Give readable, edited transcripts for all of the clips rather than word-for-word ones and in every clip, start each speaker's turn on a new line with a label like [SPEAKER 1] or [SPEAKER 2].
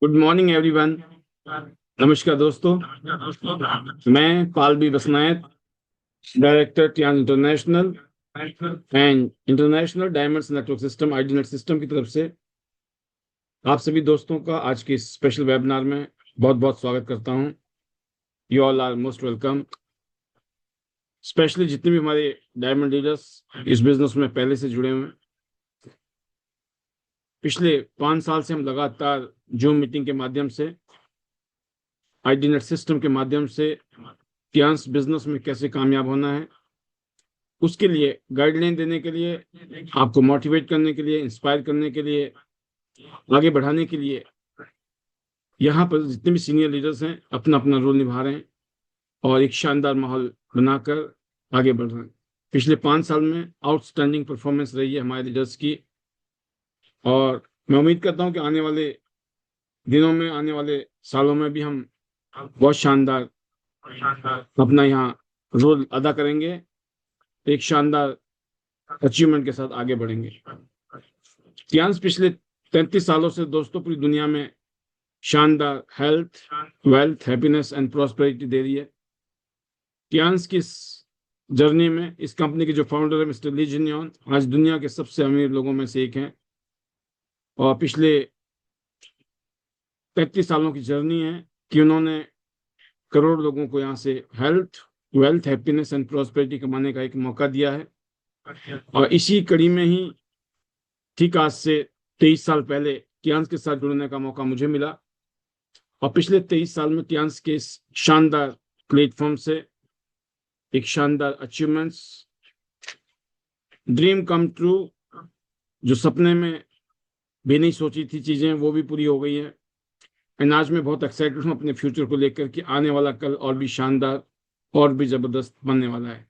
[SPEAKER 1] Good morning everyone. नमस्कार दोस्तों। मैं Pal B Basnayat, director Tiens international and international diamonds network system IDnet system की तरफ से आप सभी दोस्तों का आज के स्पेशल वेबिनार में बहुत बहुत स्वागत करता हूं। You all are most welcome. Specially जितने भी हमारे डायमंड डीलर्स इस बिजनेस में पहले से जुड़े हुए हैं, पिछले 5 साल से हम लगातार जूम मीटिंग के माध्यम से, आईडीनेट सिस्टम के माध्यम से टियान्स बिजनेस में कैसे कामयाब होना है उसके लिए गाइडलाइन देने के लिए, आपको मोटिवेट करने के लिए, इंस्पायर करने के लिए, आगे बढ़ाने के लिए यहाँ पर जितने भी सीनियर लीडर्स हैं अपना अपना रोल निभा रहे हैं और एक शानदार माहौल बनाकर आगे बढ़ रहे हैं। पिछले 5 साल में आउटस्टैंडिंग परफॉर्मेंस रही है हमारे लीडर्स की और मैं उम्मीद करता हूँ कि आने वाले दिनों में, आने वाले सालों में भी हम बहुत शानदार अपना यहाँ रोल अदा करेंगे, एक शानदार अचीवमेंट के साथ आगे बढ़ेंगे। टियान्स पिछले 33 सालों से दोस्तों पूरी दुनिया में शानदार health, wealth, happiness and prosperity दे रही है। टियान्स की इस जर्नी में इस कंपनी के जो फाउंडर है मिस्टर ली जिनयोन आज दुनिया के सबसे अमीर लोगों में से एक हैं और पिछले 33 सालों की जर्नी है कि उन्होंने करोड़ लोगों को यहाँ से health, wealth, happiness and prosperity कमाने का एक मौका दिया है। और इसी कड़ी में ही ठीक आज से 23 साल पहले टियान्स के साथ जुड़ने का मौका मुझे मिला और पिछले 23 साल में टियान्स के इस शानदार प्लेटफॉर्म से एक शानदार अचीवमेंट्स, ड्रीम कम ट्रू, जो सपने में भी नहीं सोची थी चीजें वो भी पूरी हो गई हैं। एंड आज मैं बहुत एक्साइटेड हूँ अपने फ्यूचर को लेकर कि आने वाला कल और भी शानदार और भी जबरदस्त बनने वाला है।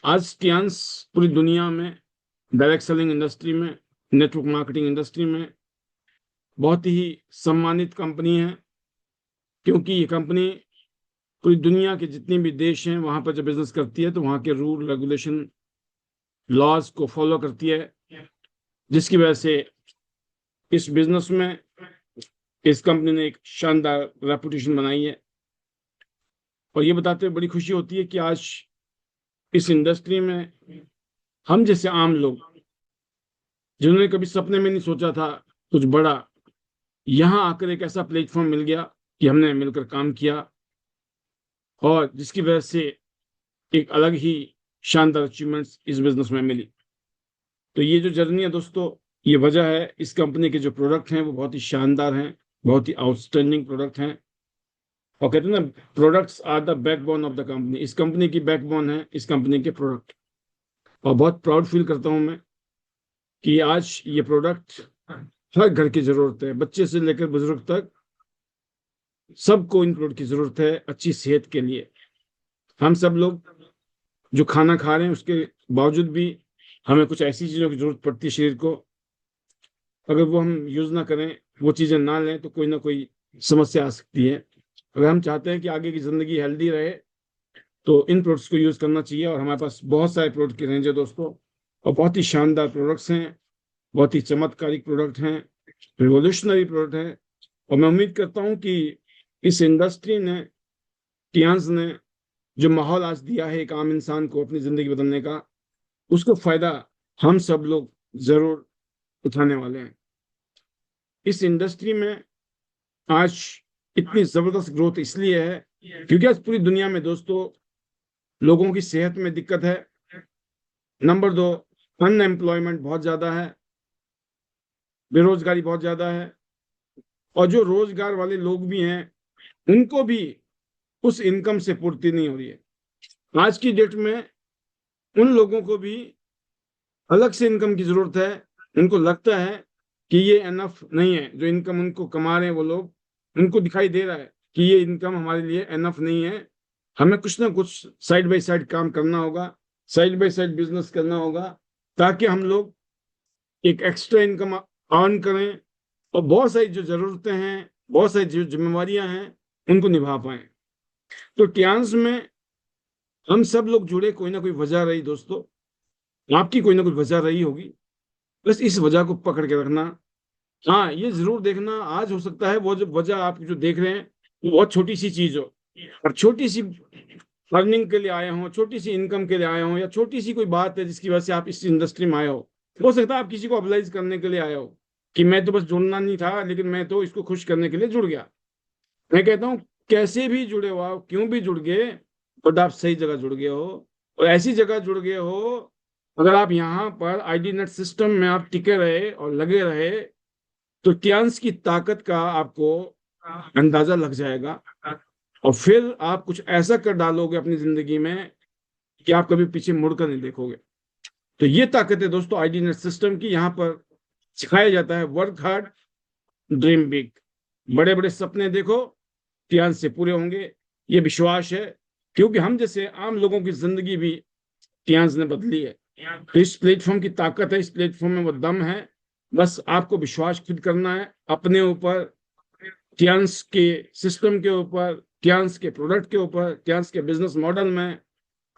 [SPEAKER 1] आज टियान्स पूरी दुनिया में डायरेक्ट सेलिंग इंडस्ट्री में, नेटवर्क मार्केटिंग इंडस्ट्री में बहुत ही सम्मानित कंपनी है, क्योंकि ये कंपनी पूरी दुनिया के जितने भी देश हैं वहां पर जब बिजनेस करती है तो वहां के रूल, रेगुलेशन, लॉज को फॉलो करती है, जिसकी वजह से इस बिजनेस में इस कंपनी ने एक शानदार रेपुटेशन बनाई है। और ये बताते हुए बड़ी खुशी होती है कि आज इस इंडस्ट्री में हम जैसे आम लोग, जिन्होंने कभी सपने में नहीं सोचा था कुछ बड़ा, यहाँ आकर एक ऐसा प्लेटफॉर्म मिल गया कि हमने मिलकर काम किया और जिसकी वजह से एक अलग ही शानदार अचीवमेंट्स इस बिजनेस में मिली। तो ये जो जर्नी है दोस्तों, ये वजह है इस कंपनी के जो प्रोडक्ट हैं वो बहुत ही शानदार हैं, बहुत ही आउटस्टैंडिंग प्रोडक्ट हैं। और कहते हैं ना, products are the backbone of the company. इस कंपनी की बैकबोन है इस कंपनी के प्रोडक्ट। और बहुत प्राउड फील करता हूं मैं कि आज ये प्रोडक्ट हर घर की जरूरत है, बच्चे से लेकर बुजुर्ग तक सबको इन प्रोडक्ट की जरूरत है अच्छी सेहत के लिए। हम सब लोग जो खाना खा रहे हैं उसके बावजूद भी हमें कुछ ऐसी चीजों की जरूरत पड़ती है शरीर को, अगर वो हम यूज ना करें, वो चीजें ना लें तो कोई ना कोई समस्या आ सकती है। अगर हम चाहते हैं कि आगे की जिंदगी हेल्दी रहे तो इन प्रोडक्ट्स को यूज करना चाहिए और हमारे पास बहुत सारे प्रोडक्ट की रेंज है दोस्तों और बहुत ही शानदार प्रोडक्ट्स हैं, बहुत ही चमत्कारिक प्रोडक्ट हैं, रिवोल्यूशनरी प्रोडक्ट हैं। और मैं उम्मीद करता हूं कि इस इंडस्ट्री ने, टियान्स ने जो माहौल आज दिया है एक आम इंसान को अपनी जिंदगी बदलने का, उसको फायदा हम सब लोग जरूर उठाने वाले हैं। इस इंडस्ट्री में आज इतनी जबरदस्त ग्रोथ इसलिए है क्योंकि आज पूरी दुनिया में दोस्तों लोगों की सेहत में दिक्कत है। नंबर 2, अनएम्प्लॉयमेंट बहुत ज्यादा है, बेरोजगारी बहुत ज्यादा है और जो रोजगार वाले लोग भी हैं उनको भी उस इनकम से पूर्ति नहीं हो रही है। आज की डेट में उन लोगों को भी अलग से इनकम की जरूरत है। उनको लगता है कि ये एनफ नहीं है, जो इनकम उनको कमा रहे हैं वो लोग, उनको दिखाई दे रहा है कि ये इनकम हमारे लिए एनफ नहीं है, हमें कुछ ना कुछ साइड बाय साइड काम करना होगा, साइड बाय साइड बिजनेस करना होगा, ताकि हम लोग एक एक्स्ट्रा इनकम अर्न करें और बहुत सारी जो जरूरतें हैं, बहुत सारी जो जिम्मेवारियां हैं उनको निभा पाए। तो टियान्स में हम सब लोग जुड़े, कोई ना कोई वजह रही दोस्तों, आपकी कोई ना कोई वजह रही होगी। बस इस वजह को पकड़ के रखना हाँ, ये जरूर देखना। आज हो सकता है वो जो वजह आप जो देख रहे हैं वो बहुत छोटी सी चीज हो, और छोटी सी अर्निंग के लिए आए हों, छोटी सी इनकम के लिए आए हों, या छोटी सी कोई बात है जिसकी वजह से आप इस इंडस्ट्री में आए हो सकता है आप किसी को अप्लाइज करने के लिए आए हो कि मैं तो बस जुड़ना नहीं था, लेकिन मैं तो इसको खुश करने के लिए जुड़ गया। मैं कहता हूँ कैसे भी जुड़े हो आप, क्यों भी जुड़ गए, बट आप सही जगह जुड़ गए हो, और ऐसी जगह जुड़ गए हो। अगर आप यहाँ पर आईडी नेट सिस्टम में आप टिके रहे और लगे रहे तो टियांस की ताकत का आपको अंदाजा लग जाएगा, और फिर आप कुछ ऐसा कर डालोगे अपनी जिंदगी में कि आप कभी पीछे मुड़कर नहीं देखोगे। तो ये ताकत है दोस्तों आईडी नेट सिस्टम की। यहाँ पर सिखाया जाता है वर्क हार्ड, ड्रीम बिग। बड़े बड़े सपने देखो, टियांस से पूरे होंगे, ये विश्वास है, क्योंकि हम जैसे आम लोगों की जिंदगी भी टियांस ने बदली है। तो इस प्लेटफॉर्म की ताकत है, इस प्लेटफॉर्म में वो दम है। बस आपको विश्वास खुद करना है अपने ऊपर, टियांस के सिस्टम के ऊपर, टियांस के प्रोडक्ट के ऊपर, टियांस के बिजनेस मॉडल में,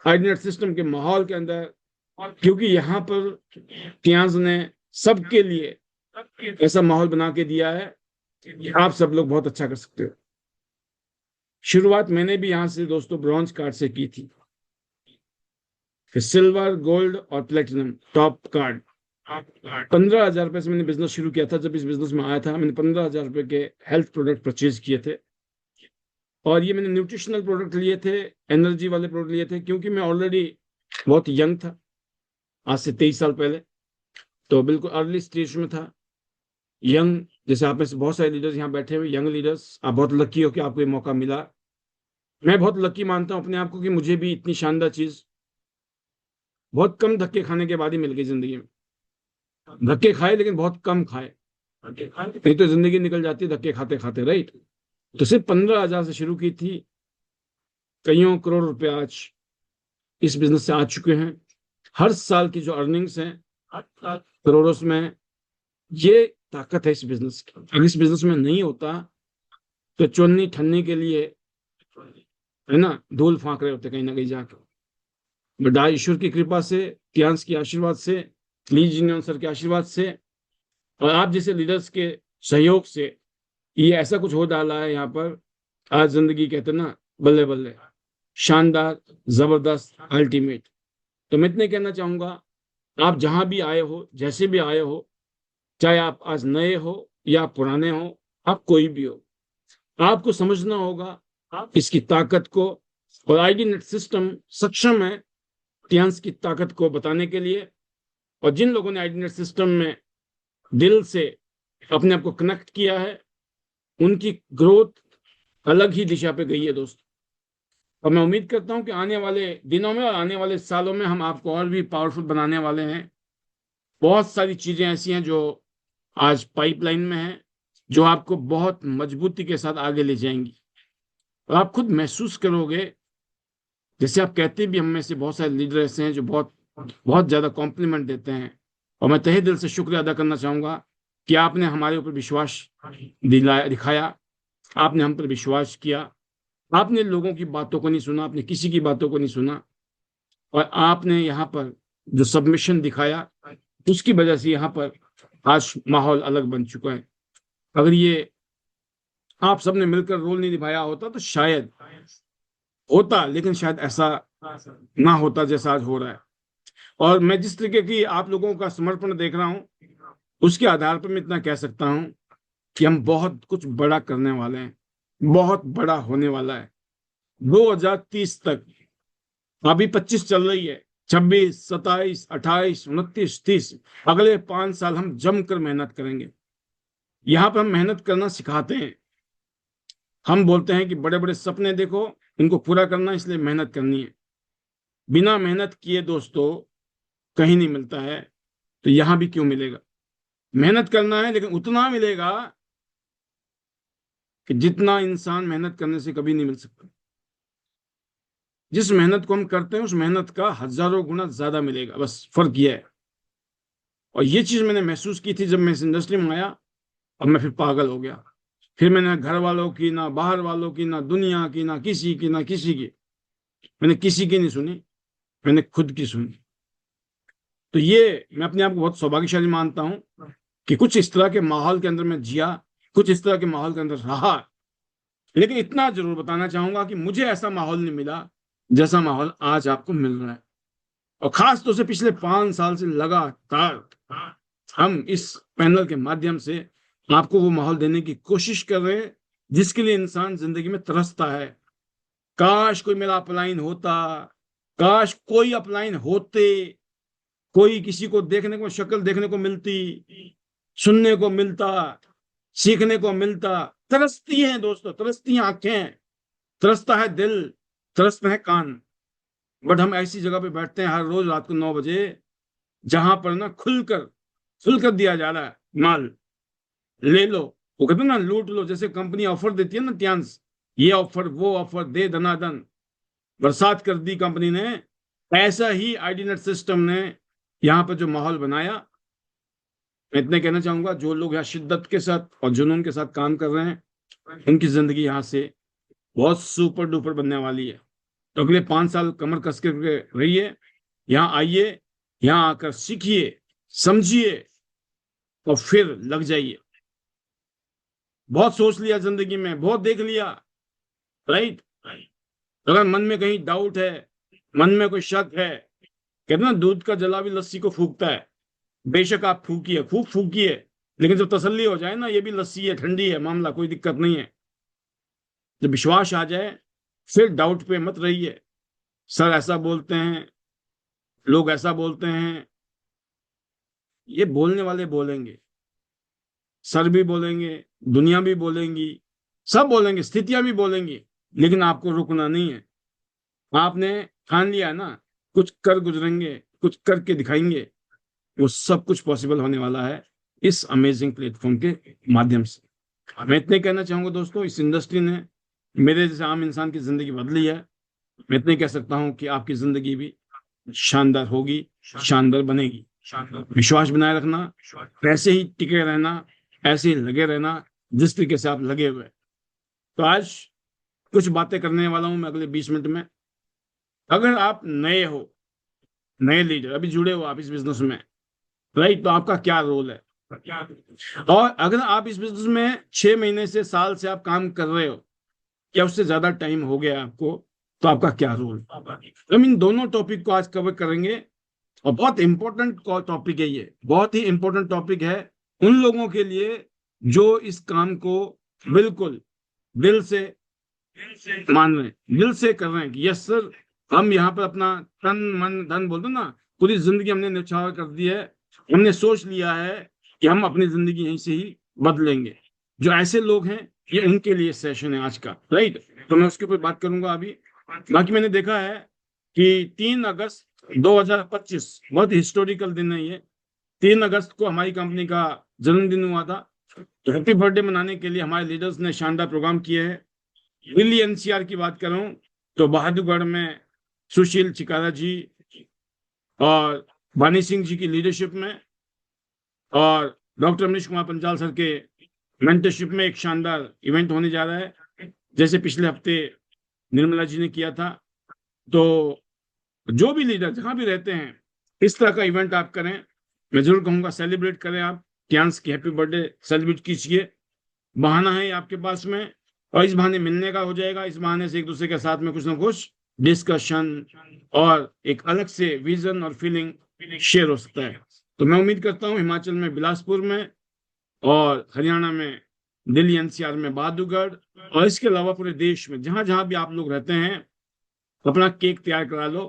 [SPEAKER 1] आईनेट सिस्टम के माहौल के अंदर, क्योंकि यहाँ पर टियांस ने सबके लिए ऐसा माहौल बना के दिया है कि आप सब लोग बहुत अच्छा कर सकते हो। शुरुआत मैंने भी यहाँ से दोस्तों ब्रॉन्ज कार्ड से की थी, फिर सिल्वर, गोल्ड और प्लेटिनम टॉप कार्ड। 15,000 रुपए से मैंने बिजनेस शुरू किया था। जब इस बिजनेस में आया था मैंने 15,000 रुपए के हेल्थ प्रोडक्ट परचेज किए थे, और ये मैंने न्यूट्रिशनल प्रोडक्ट लिए थे, एनर्जी वाले प्रोडक्ट लिए थे, क्योंकि मैं ऑलरेडी बहुत यंग था, आज से 23 साल पहले, तो बिल्कुल अर्ली स्टेज में था। यंग, जैसे आप में से बहुत सारे लीडर्स यहाँ बैठे हुए, यंग लीडर्स, आप बहुत लकी हो कि आपको ये मौका मिला। मैं बहुत लकी मानता हूँ अपने आप को कि मुझे भी इतनी शानदार चीज बहुत कम धक्के खाने के बाद ही मिल गई जिंदगी में। धक्के खाए लेकिन बहुत कम खाए, नहीं तो जिंदगी निकल जाती है धक्के खाते खाते, राइट। तो सिर्फ 15,000 से शुरू की थी, कईयों करोड़ रुपए आज इस बिजनेस से आ चुके हैं। हर साल की जो अर्निंग्स हैं करोड़ों में, ये ताकत है इस बिजनेस की। अगर इस बिजनेस में नहीं होता तो चुन्नी ठन्नी के लिए, है ना, धूल फांक रहे होते कहीं ना कहीं जाकर। बट आज ईश्वर की कृपा से, टियांस के आशीर्वाद से, ली जीनियन सर के आशीर्वाद से, और आप जैसे लीडर्स के सहयोग से ये ऐसा कुछ हो डाला है यहाँ पर। आज जिंदगी कहते ना, बल्ले बल्ले, शानदार, जबरदस्त, अल्टीमेट। तो मैं इतने कहना चाहूंगा, आप जहां भी आए हो, जैसे भी आए हो, चाहे आप आज नए हो या पुराने हो, आप कोई भी हो, आपको समझना होगा इसकी ताकत को। और आईडी नेट सिस्टम सक्षम है टियांस की ताकत को बताने के लिए। और जिन लोगों ने आईडी नेट सिस्टम में दिल से अपने आप को कनेक्ट किया है, उनकी ग्रोथ अलग ही दिशा पे गई है दोस्तों। और मैं उम्मीद करता हूं कि आने वाले दिनों में और आने वाले सालों में हम आपको और भी पावरफुल बनाने वाले हैं। बहुत सारी चीजें ऐसी हैं जो आज पाइपलाइन में है, जो आपको बहुत मजबूती के साथ आगे ले जाएंगी, और आप खुद महसूस करोगे। जैसे आप कहते भी, हम में से बहुत सारे लीडर ऐसे हैं जो बहुत बहुत ज्यादा कॉम्प्लीमेंट देते हैं, और मैं तहे दिल से शुक्रिया अदा करना चाहूंगा कि आपने हमारे ऊपर विश्वास दिखाया, आपने हम पर विश्वास किया, आपने लोगों की बातों को नहीं सुना, आपने किसी की बातों को नहीं सुना, और आपने यहाँ पर जो सबमिशन दिखाया, उसकी वजह से यहाँ पर आज माहौल अलग बन चुका है। अगर ये आप सबने मिलकर रोल नहीं निभाया होता तो शायद होता, लेकिन शायद ऐसा ना होता जैसा आज हो रहा है। और मैं जिस तरीके की आप लोगों का समर्पण देख रहा हूं, उसके आधार पर मैं इतना कह सकता हूं कि हम बहुत कुछ बड़ा करने वाले हैं, बहुत बड़ा होने वाला है। 2030 तक, अभी 25 चल रही है, 26, 27, 28, 29, 30, अगले 5 साल हम जमकर मेहनत करेंगे। यहाँ पर हम मेहनत करना सिखाते हैं। हम बोलते हैं कि बड़े बड़े सपने देखो, इनको पूरा करना, इसलिए मेहनत करनी है। बिना मेहनत किए दोस्तों कहीं नहीं मिलता है, तो यहां भी क्यों मिलेगा। मेहनत करना है, लेकिन उतना मिलेगा कि जितना इंसान मेहनत करने से कभी नहीं मिल सकता। जिस मेहनत को हम करते हैं उस मेहनत का हजारों गुना ज्यादा मिलेगा, बस फर्क यह है। और ये चीज मैंने महसूस की थी जब मैं इस इंडस्ट्री में आया, और मैं फिर पागल हो गया। फिर मैंने घर वालों की, ना बाहर वालों की, ना दुनिया की, ना किसी की, ना किसी की, मैंने किसी की नहीं सुनी, मैंने खुद की सुनी। तो ये मैं अपने आप को बहुत सौभाग्यशाली मानता हूं कि कुछ इस तरह के माहौल के अंदर मैं जिया, कुछ इस तरह के माहौल के अंदर रहा, लेकिन इतना जरूर बताना चाहूंगा कि मुझे ऐसा माहौल नहीं मिला जैसा माहौल आज आपको मिल रहा है। और खास तौर से पिछले 5 साल से लगातार हम इस पैनल के माध्यम से आपको वो माहौल देने की कोशिश कर रहे हैं जिसके लिए इंसान जिंदगी में तरसता है। काश कोई मेरा अपलाइन होता, काश कोई अपलाइन होते, कोई किसी को देखने को, शक्ल देखने को मिलती, सुनने को मिलता, सीखने को मिलता। तरसती हैं दोस्तों, तरसती हैं आंखें, तरसता है दिल, तरसते हैं कान। बट हम ऐसी जगह पे बैठते हैं हर रोज रात को 9 बजे, जहां पर ना खुलकर दिया जा रहा है माल। ले लो, वो कहते हैं ना लूट लो, जैसे कंपनी ऑफर देती है ना ट्यांस, ये ऑफर वो ऑफर दे दनादन, बरसात कर दी कंपनी ने। ऐसा ही आईडीनेट सिस्टम ने यहाँ पर जो माहौल बनाया, मैं इतने कहना चाहूंगा, जो लोग यहाँ शिद्दत के साथ और जुनून के साथ काम कर रहे हैं उनकी जिंदगी यहाँ से बहुत सुपर डुपर बनने वाली है। तो अगले 5 साल कमर कस के रहिए, यहाँ आइए, यहाँ आकर सीखिए, समझिए और फिर लग जाइए। बहुत सोच लिया जिंदगी में, बहुत देख लिया, राइट। अगर मन में कहीं डाउट है, मन में कोई शक है, कहते ना दूध का जला भी लस्सी को फूकता है। बेशक आप फूकिए, खूब फूकिए, लेकिन जब तसल्ली हो जाए ना ये भी लस्सी है, ठंडी है, मामला कोई दिक्कत नहीं है, जब विश्वास आ जाए फिर डाउट पे मत रहिए। सर ऐसा बोलते हैं, लोग ऐसा बोलते हैं, ये बोलने वाले बोलेंगे, सर भी बोलेंगे, दुनिया भी बोलेंगी, सब बोलेंगे, स्थितियां भी बोलेंगी, लेकिन आपको रुकना नहीं है। आपने ठान लिया ना, कुछ कर गुजरेंगे, कुछ करके दिखाएंगे, वो सब कुछ पॉसिबल होने वाला है इस अमेजिंग प्लेटफॉर्म के माध्यम से। मैं इतने कहना चाहूंगा दोस्तों, इस इंडस्ट्री ने मेरे जैसे आम इंसान की जिंदगी बदली है। मैं इतने कह सकता हूं कि आपकी जिंदगी भी शानदार होगी, शानदार बनेगी। विश्वास बनाए रखना, ऐसे ही टिके रहना, ऐसे ही लगे रहना जिस तरीके से आप लगे हुए। तो आज कुछ बातें करने वाला हूं मैं अगले 20 मिनट में। अगर आप नए हो, नए लीडर, अभी जुड़े हो आप इस बिजनेस में, राइट, तो आपका क्या रोल है? और अगर आप इस बिजनेस में 6 महीने से, साल से आप काम कर रहे हो या उससे ज्यादा टाइम हो गया आपको, तो आपका क्या रोल? हम इन दोनों टॉपिक को आज कवर करेंगे और बहुत इंपॉर्टेंट टॉपिक है ये, बहुत ही इंपॉर्टेंट टॉपिक है उन लोगों के लिए जो इस काम को बिल्कुल दिल से मान रहे हैं, दिल से कर रहे हैं कि यस सर, हम यहाँ पर अपना तन मन धन बोलते हैं ना, पूरी जिंदगी हमने न्यौछावर कर दी है, हमने सोच लिया है कि हम अपनी जिंदगी यहीं से ही बदलेंगे। जो ऐसे लोग हैं, ये उनके लिए सेशन है आज का, राइट। तो मैं उसके ऊपर बात करूंगा अभी। बाकी मैंने देखा है कि 3 अगस्त 2025 बहुत हिस्टोरिकल दिन है ये। 3 अगस्त को हमारी कंपनी का जन्मदिन हुआ था। तो हैप्पी बर्थडे मनाने के लिए हमारे लीडर्स ने शानदार प्रोग्राम किए हैं। दिल्ली एनसीआर की बात करूं तो बहादुरगढ़ में सुशील चिकारा जी और बानी सिंह जी की लीडरशिप में और डॉक्टर मनीष कुमार पंचाल सर के मेंटरशिप में एक शानदार इवेंट होने जा रहा है, जैसे पिछले हफ्ते निर्मला जी ने किया था। तो जो भी लीडर जहां भी रहते हैं, इस तरह का इवेंट आप करें। मैं जरूर कहूंगा सेलिब्रेट करें, आप ट्यांस की हैप्पी बर्थडे सेलिब्रेट कीजिए। बहाना है आपके पास में, और इस बहाने मिलने का हो जाएगा, इस बहाने से एक दूसरे के साथ में कुछ ना कुछ डिस्कशन और एक अलग से विजन और फीलिंग शेयर हो सकता है। तो मैं उम्मीद करता हूँ हिमाचल में बिलासपुर में और हरियाणा में दिल्ली एनसीआर में बहादुरगढ़, और इसके अलावा पूरे देश में जहां जहां भी आप लोग रहते हैं, अपना केक तैयार करा लो।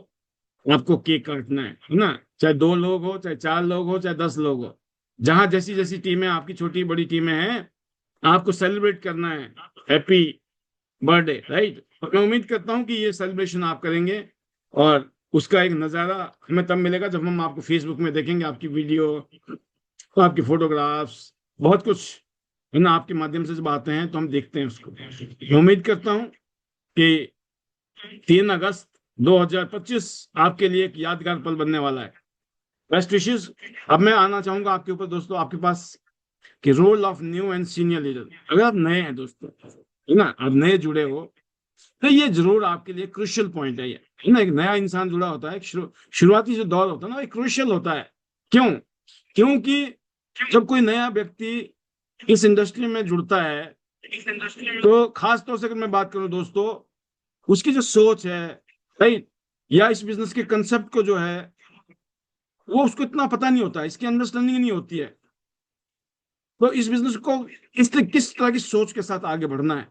[SPEAKER 1] आपको केक काटना है ना, चाहे 2 लोग हो, चाहे 4 लोग हो, चाहे 10 लोग हो, जहां जैसी जैसी टीमें आपकी, छोटी बड़ी टीमें हैं, आपको सेलिब्रेट करना है हैप्पी बर्थडे, राइट। मैं उम्मीद करता हूं कि ये सेलिब्रेशन आप करेंगे और उसका एक नज़ारा हमें तब मिलेगा जब हम आपको फेसबुक में देखेंगे, आपकी वीडियो, आपकी फोटोग्राफ्स, बहुत कुछ है ना आपके माध्यम से जब आते हैं तो हम देखते हैं उसको। मैं उम्मीद करता हूं कि 3 अगस्त 2025 आपके लिए एक यादगार पल बनने वाला है। Best wishes. अब मैं आना चाहूंगा आपके ऊपर दोस्तों, आपके पास कि role of new and senior leader. अगर आप नए हैं दोस्तों, है ना, आप नए जुड़े हो, तो ये जरूर आपके लिए क्रुशियल पॉइंट है ये, है ना। एक नया इंसान जुड़ा होता है, शुरुआती जो दौर होता है ना, एक क्रुशियल होता है। क्यों? क्योंकि जब कोई नया व्यक्ति इस इंडस्ट्री में जुड़ता है, तो खास तौर से अगर मैं बात करूं दोस्तों, उसकी जो सोच है, राइट, या इस बिजनेस के कंसेप्ट को जो है, वो उसको इतना पता नहीं होता, इसकी अंडरस्टैंडिंग नहीं होती है। तो इस बिजनेस को किस तरह की सोच के साथ आगे बढ़ना है,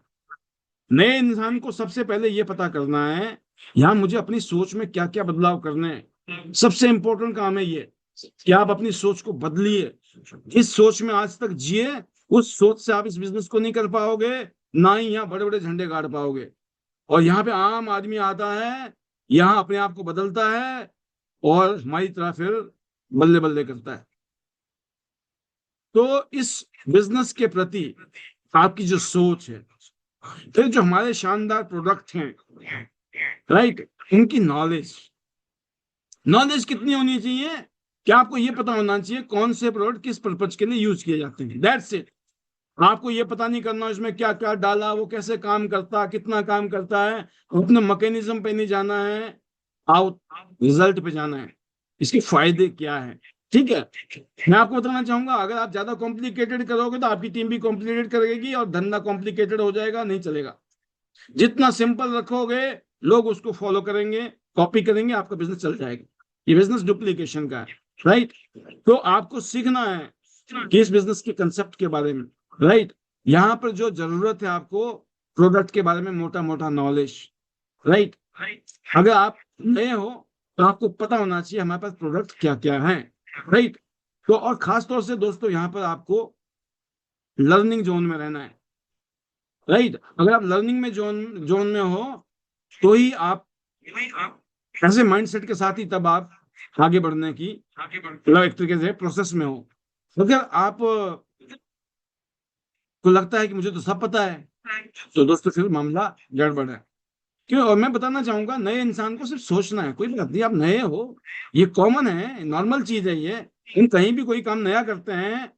[SPEAKER 1] नए इंसान को सबसे पहले ये पता करना है यहाँ मुझे अपनी सोच में क्या क्या बदलाव करने हैं। सबसे इंपॉर्टेंट काम है ये कि आप अपनी सोच को बदलिए। जिस सोच में आज तक जिए, उस सोच से आप इस बिजनेस को नहीं कर पाओगे, ना ही यहाँ बड़े बड़े झंडे गाड़ पाओगे। और यहाँ पे आम आदमी आता है, यहाँ अपने आप को बदलता है, और हमारी तरह फिर बल्ले बल्ले करता है। तो इस बिजनेस के प्रति आपकी जो सोच है, फिर जो हमारे शानदार प्रोडक्ट हैं, राइट, इनकी नॉलेज कितनी होनी चाहिए, क्या आपको ये पता होना चाहिए कौन से प्रोडक्ट किस पर्पज के लिए यूज किए जाते हैं, दैट्स इट। आपको ये पता नहीं करना इसमें क्या क्या डाला, वो कैसे काम करता, कितना काम करता है, अपने मैकेनिज्म पे नहीं जाना है, आउट रिजल्ट पे जाना है, इसके फायदे क्या है। ठीक है, मैं आपको बताना चाहूंगा, अगर आप ज्यादा कॉम्प्लिकेटेड करोगे तो आपकी टीम भी कॉम्प्लिकेटेड करेगी और धंधा कॉम्प्लिकेटेड हो जाएगा, नहीं चलेगा। जितना सिंपल रखोगे, लोग उसको फॉलो करेंगे, कॉपी करेंगे, आपका बिजनेस चल जाएगा। ये बिजनेस डुप्लीकेशन का है, राइट। तो आपको सीखना है कि इस बिजनेस के कंसेप्ट के बारे में, राइट। यहाँ पर जो जरूरत है आपको, प्रोडक्ट के बारे में मोटा मोटा नॉलेज, राइट। अगर आप नए हो तो आपको पता होना चाहिए हमारे पास प्रोडक्ट क्या क्या है, राइट। तो और खास तौर से दोस्तों, यहाँ पर आपको लर्निंग जोन में रहना है, राइट। अगर आप लर्निंग में जोन जोन में हो, तो ही आप ऐसे माइंडसेट के साथ ही तब आप आगे बढ़ने की, मतलब एक तरीके से प्रोसेस में हो। अगर आप को लगता है कि मुझे तो सब पता है, तो दोस्तों फिर मामला गड़बड़ है। क्यों? और मैं बताना चाहूंगा, नए इंसान को सिर्फ सोचना है, कोई बात नहीं, आप नए हो, ये कॉमन है, नॉर्मल चीज है ये। हम कहीं भी कोई काम नया करते हैं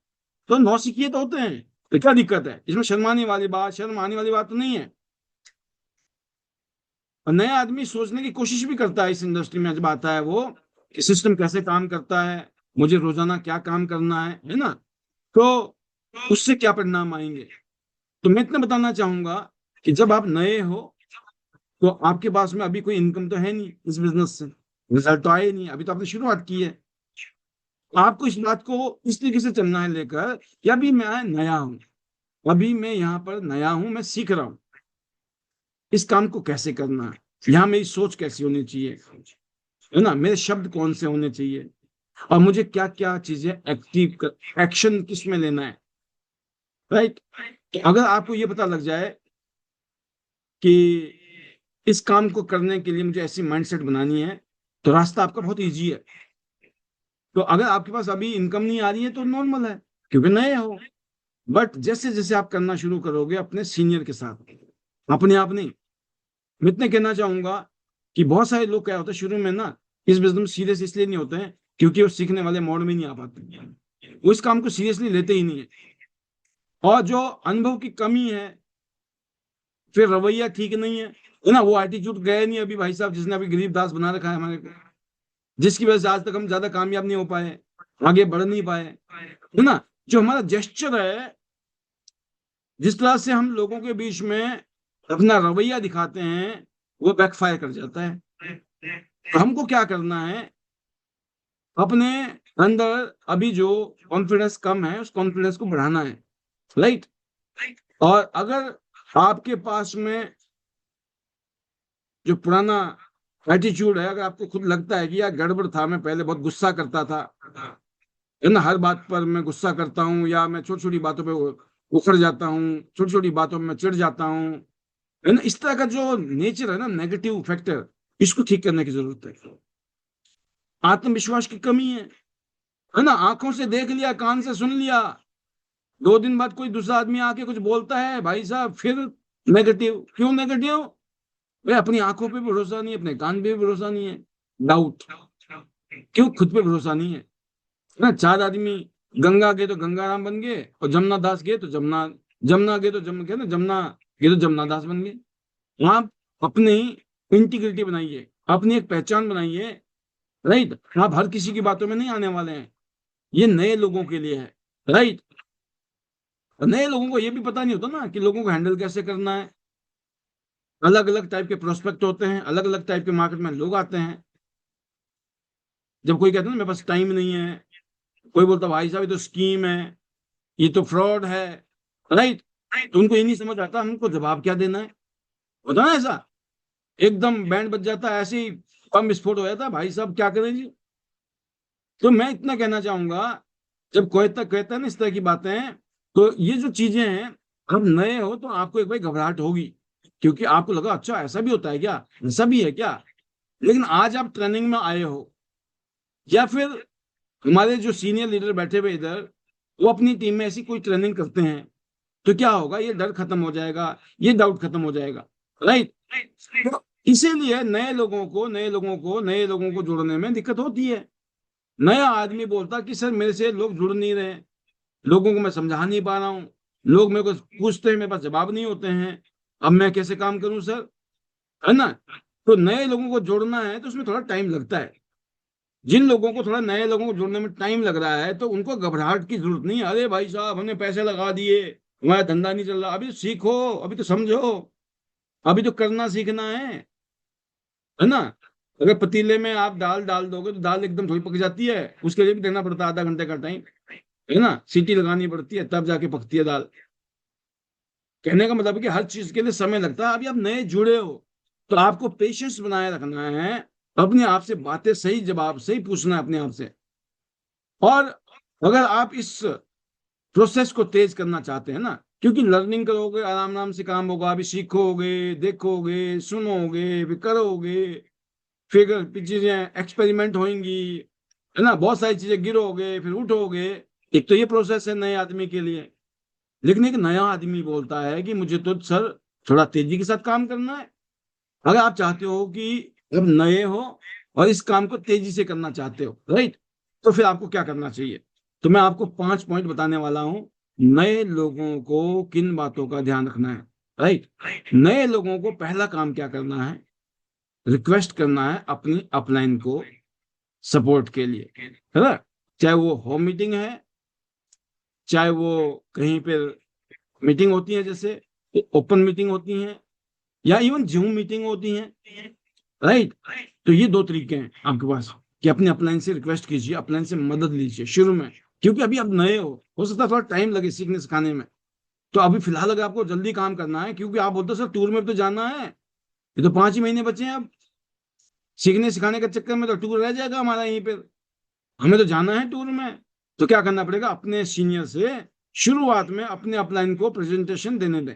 [SPEAKER 1] तो नौसिखिए तो होते हैं, तो क्या दिक्कत है इसमें? शर्म आने वाली बात तो नहीं है। और नया आदमी सोचने की कोशिश भी करता है इस इंडस्ट्री में, जब आता है वो कि सिस्टम कैसे काम करता है, मुझे रोजाना क्या काम करना है ना। तो उससे क्या परिणाम आएंगे। तो मैं इतना बताना चाहूंगा कि जब आप नए हो, तो आपके पास में अभी कोई इनकम तो है नहीं इस बिजनेस से, रिजल्ट तो आए नहीं, अभी तो आपने शुरुआत की है। आपको इस बात को इस तरीके से चलना है लेकर कि अभी मैं नया हूं, अभी मैं यहाँ पर नया हूं, मैं सीख रहा हूं इस काम को कैसे करना है, यहाँ मेरी सोच कैसी होनी चाहिए, है ना, मेरे शब्द कौन से होने चाहिए, और मुझे क्या क्या चीजें एक्शन किस में लेना है, राइट। तो अगर आपको ये पता लग जाए कि इस काम को करने के लिए मुझे ऐसी माइंडसेट बनानी है, तो रास्ता आपका बहुत इजी है। तो अगर आपके पास अभी इनकम नहीं आ रही है तो नॉर्मल है, क्योंकि नए हो। बट जैसे जैसे आप करना शुरू करोगे अपने सीनियर के साथ, अपने आप नहीं, मैं इतने कहना चाहूंगा कि बहुत सारे लोग क्या होता है शुरू में ना, इस बिजनेस में सीरियस इसलिए नहीं होते हैं क्योंकि वो सीखने वाले मोड में नहीं आ पाते, वो इस काम को सीरियसली लेते ही नहीं है। और जो अनुभव की कमी है, फिर रवैया ठीक नहीं है ना, वो एटीट्यूड गया नहीं अभी भाई साहब, जिसने अभी गरीब दास बना रखा है हमारे को, जिसकी वजह से आज तक हम ज्यादा कामयाब नहीं हो पाए, आगे बढ़ नहीं पाए, है ना। जो हमारा जेस्चर है, जिस तरह से हम लोगों के बीच में अपना रवैया दिखाते हैं, वो बैकफायर कर जाता है। तो हमको क्या करना है, अपने अंदर अभी जो कॉन्फिडेंस कम है, उस कॉन्फिडेंस को बढ़ाना है, राइट। और अगर आपके पास में जो पुराना एटीट्यूड है, अगर आपको खुद लगता है कि यार गड़बड़ था, मैं पहले बहुत गुस्सा करता था, है ना, हर बात पर मैं गुस्सा करता हूँ, या मैं छोटी छोटी बातों पे उखड़ जाता हूँ, छोटी छोटी बातों में मैं चिढ़ जाता हूँ, है ना, इस तरह का जो नेचर है ना, नेगेटिव फैक्टर, इसको ठीक करने की जरूरत है। आत्मविश्वास की कमी है ना, आंखों से देख लिया, कान से सुन लिया, 2 दिन बाद कोई दूसरा आदमी आके कुछ बोलता है, भाई साहब फिर नेगेटिव। क्यों नेगेटिव? भाई अपनी आंखों पे भरोसा नहीं है, अपने कान पे भी भरोसा नहीं है, डाउट। क्यों? खुद पे भरोसा नहीं है ना। 4 आदमी गंगा गए तो गंगाराम बन गए, और जमुना दास गए तो जमुना गए तो जमुना गए तो जमुना दास बन गए। आप अपनी इंटीग्रिटी बनाइए, अपनी एक पहचान बनाइए, राइट। आप हर किसी की बातों में नहीं आने वाले हैं, ये नए लोगों के लिए है। राइट। नए लोगों को ये भी पता नहीं होता ना कि लोगों को हैंडल कैसे करना है। अलग अलग टाइप के प्रोस्पेक्ट होते हैं, अलग अलग टाइप के मार्केट में लोग आते हैं। जब कोई कहता है ना मेरे पास टाइम नहीं है, कोई बोलता भाई साहब ये तो स्कीम है, ये तो फ्रॉड है, राइट, तो उनको ये नहीं समझ आता हमको जवाब क्या देना है। होता ना ऐसा, एकदम बैंड बज जाता है, ऐसे ही बम विस्फोट हो जाता है, भाई साहब क्या करें जी। तो मैं इतना कहना चाहूंगा, जब कोई तक कहता है ना इस तरह की बातें, तो ये जो चीजें हैं, आप नए हो तो आपको एक भाई घबराहट होगी, क्योंकि आपको लगा अच्छा ऐसा भी होता है क्या, ऐसा भी है क्या। लेकिन आज आप ट्रेनिंग में आए हो, या फिर हमारे जो सीनियर लीडर बैठे हुए इधर, वो अपनी टीम में ऐसी कोई ट्रेनिंग करते हैं, तो क्या होगा, ये डर खत्म हो जाएगा, ये डाउट खत्म हो जाएगा, राइट। तो इसीलिए नए लोगों को जोड़ने में दिक्कत होती है। नया आदमी बोलता कि सर मेरे से लोग जुड़ नहीं रहे, लोगों को मैं समझा नहीं पा रहा हूँ, लोग मेरे को पूछते हैं मेरे पास जवाब नहीं होते हैं, अब मैं कैसे काम करूं सर, है ना। तो नए लोगों को जोड़ना है तो उसमें थोड़ा टाइम लगता है। जिन लोगों को थोड़ा नए लोगों को जोड़ने में टाइम लग रहा है तो उनको घबराहट की जरूरत नहीं है। अरे भाई साहब हमने पैसे लगा दिए, हमारा धंधा नहीं चल रहा, अभी तो सीखो, अभी तो समझो, अभी तो करना सीखना है ना। अगर पतीले में आप दाल डाल दोगे तो दाल एकदम थोड़ी पक जाती है, उसके लिए भी देना पड़ता है आधा घंटे का टाइम, है ना, सीटी लगानी पड़ती है तब जाके पकती है दाल। कहने का मतलब है कि हर चीज के लिए समय लगता है। अभी आप नए जुड़े हो तो आपको पेशेंस बनाए रखना है, अपने आप से बातें सही जवाब से ही पूछना है अपने आप से। और अगर आप इस प्रोसेस को तेज करना चाहते हैं ना, क्योंकि लर्निंग करोगे आराम आराम से काम होगा, अभी सीखोगे, देखोगे, सुनोगे, फिर करोगे, फिर चीजें एक्सपेरिमेंट होंगी, है ना, बहुत सारी चीजें, गिरोगे फिर उठोगे। एक तो ये प्रोसेस है नए आदमी के लिए। लेकिन एक नया आदमी बोलता है कि मुझे तो सर थोड़ा तेजी के साथ काम करना है। अगर आप चाहते हो कि जब नए हो और इस काम को तेजी से करना चाहते हो, राइट, तो फिर आपको क्या करना चाहिए। तो मैं आपको 5 पॉइंट बताने वाला हूं। नए लोगों को किन बातों का ध्यान रखना है, राइट। नए लोगों को पहला काम क्या करना है, रिक्वेस्ट करना है अपनी अपलाइन को सपोर्ट के लिए, है ना। चाहे वो होम मीटिंग है, चाहे वो कहीं पर मीटिंग होती है, जैसे ओपन मीटिंग होती है, या इवन जूम मीटिंग होती है, राइट। तो ये दो तरीके हैं आपके पास कि अपने अपलाइन से रिक्वेस्ट कीजिए, अपलाइन से मदद लीजिए शुरू में, क्योंकि अभी आप नए हो सकता है थोड़ा टाइम लगे सीखने सिखाने में। तो अभी फिलहाल अगर आपको जल्दी काम करना है, क्योंकि आप बोलते हो सर टूर में तो जाना है, ये तो 5 ही महीने बचे हैं अब, सीखने सिखाने के चक्कर में तो टूर रह जाएगा हमारा यहीं पे, हमें तो जाना है टूर में। तो क्या करना पड़ेगा, अपने सीनियर से शुरुआत में अपने अपलाइन को प्रेजेंटेशन देने दें।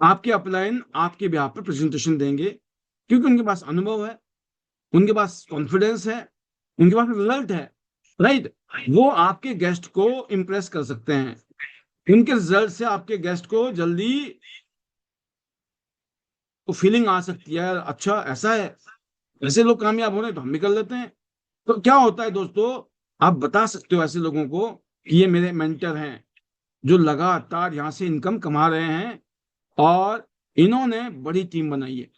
[SPEAKER 1] आपके अपलाइन आपके बिहाफ पर प्रेजेंटेशन देंगे, क्योंकि उनके पास अनुभव है, उनके पास कॉन्फिडेंस है, उनके पास रिजल्ट है, राइट। वो आपके गेस्ट को इंप्रेस कर सकते हैं। उनके रिजल्ट से आपके गेस्ट को जल्दी वो फीलिंग आ सकती है, अच्छा ऐसा है, ऐसे लोग कामयाब हो रहे हैं तो हम भी कर लेते हैं। तो क्या होता है दोस्तों, आप बता सकते हो ऐसे लोगों को कि ये मेरे मेंटर हैं, जो लगातार यहाँ से इनकम कमा रहे हैं और इन्होंने बड़ी टीम बनाई है।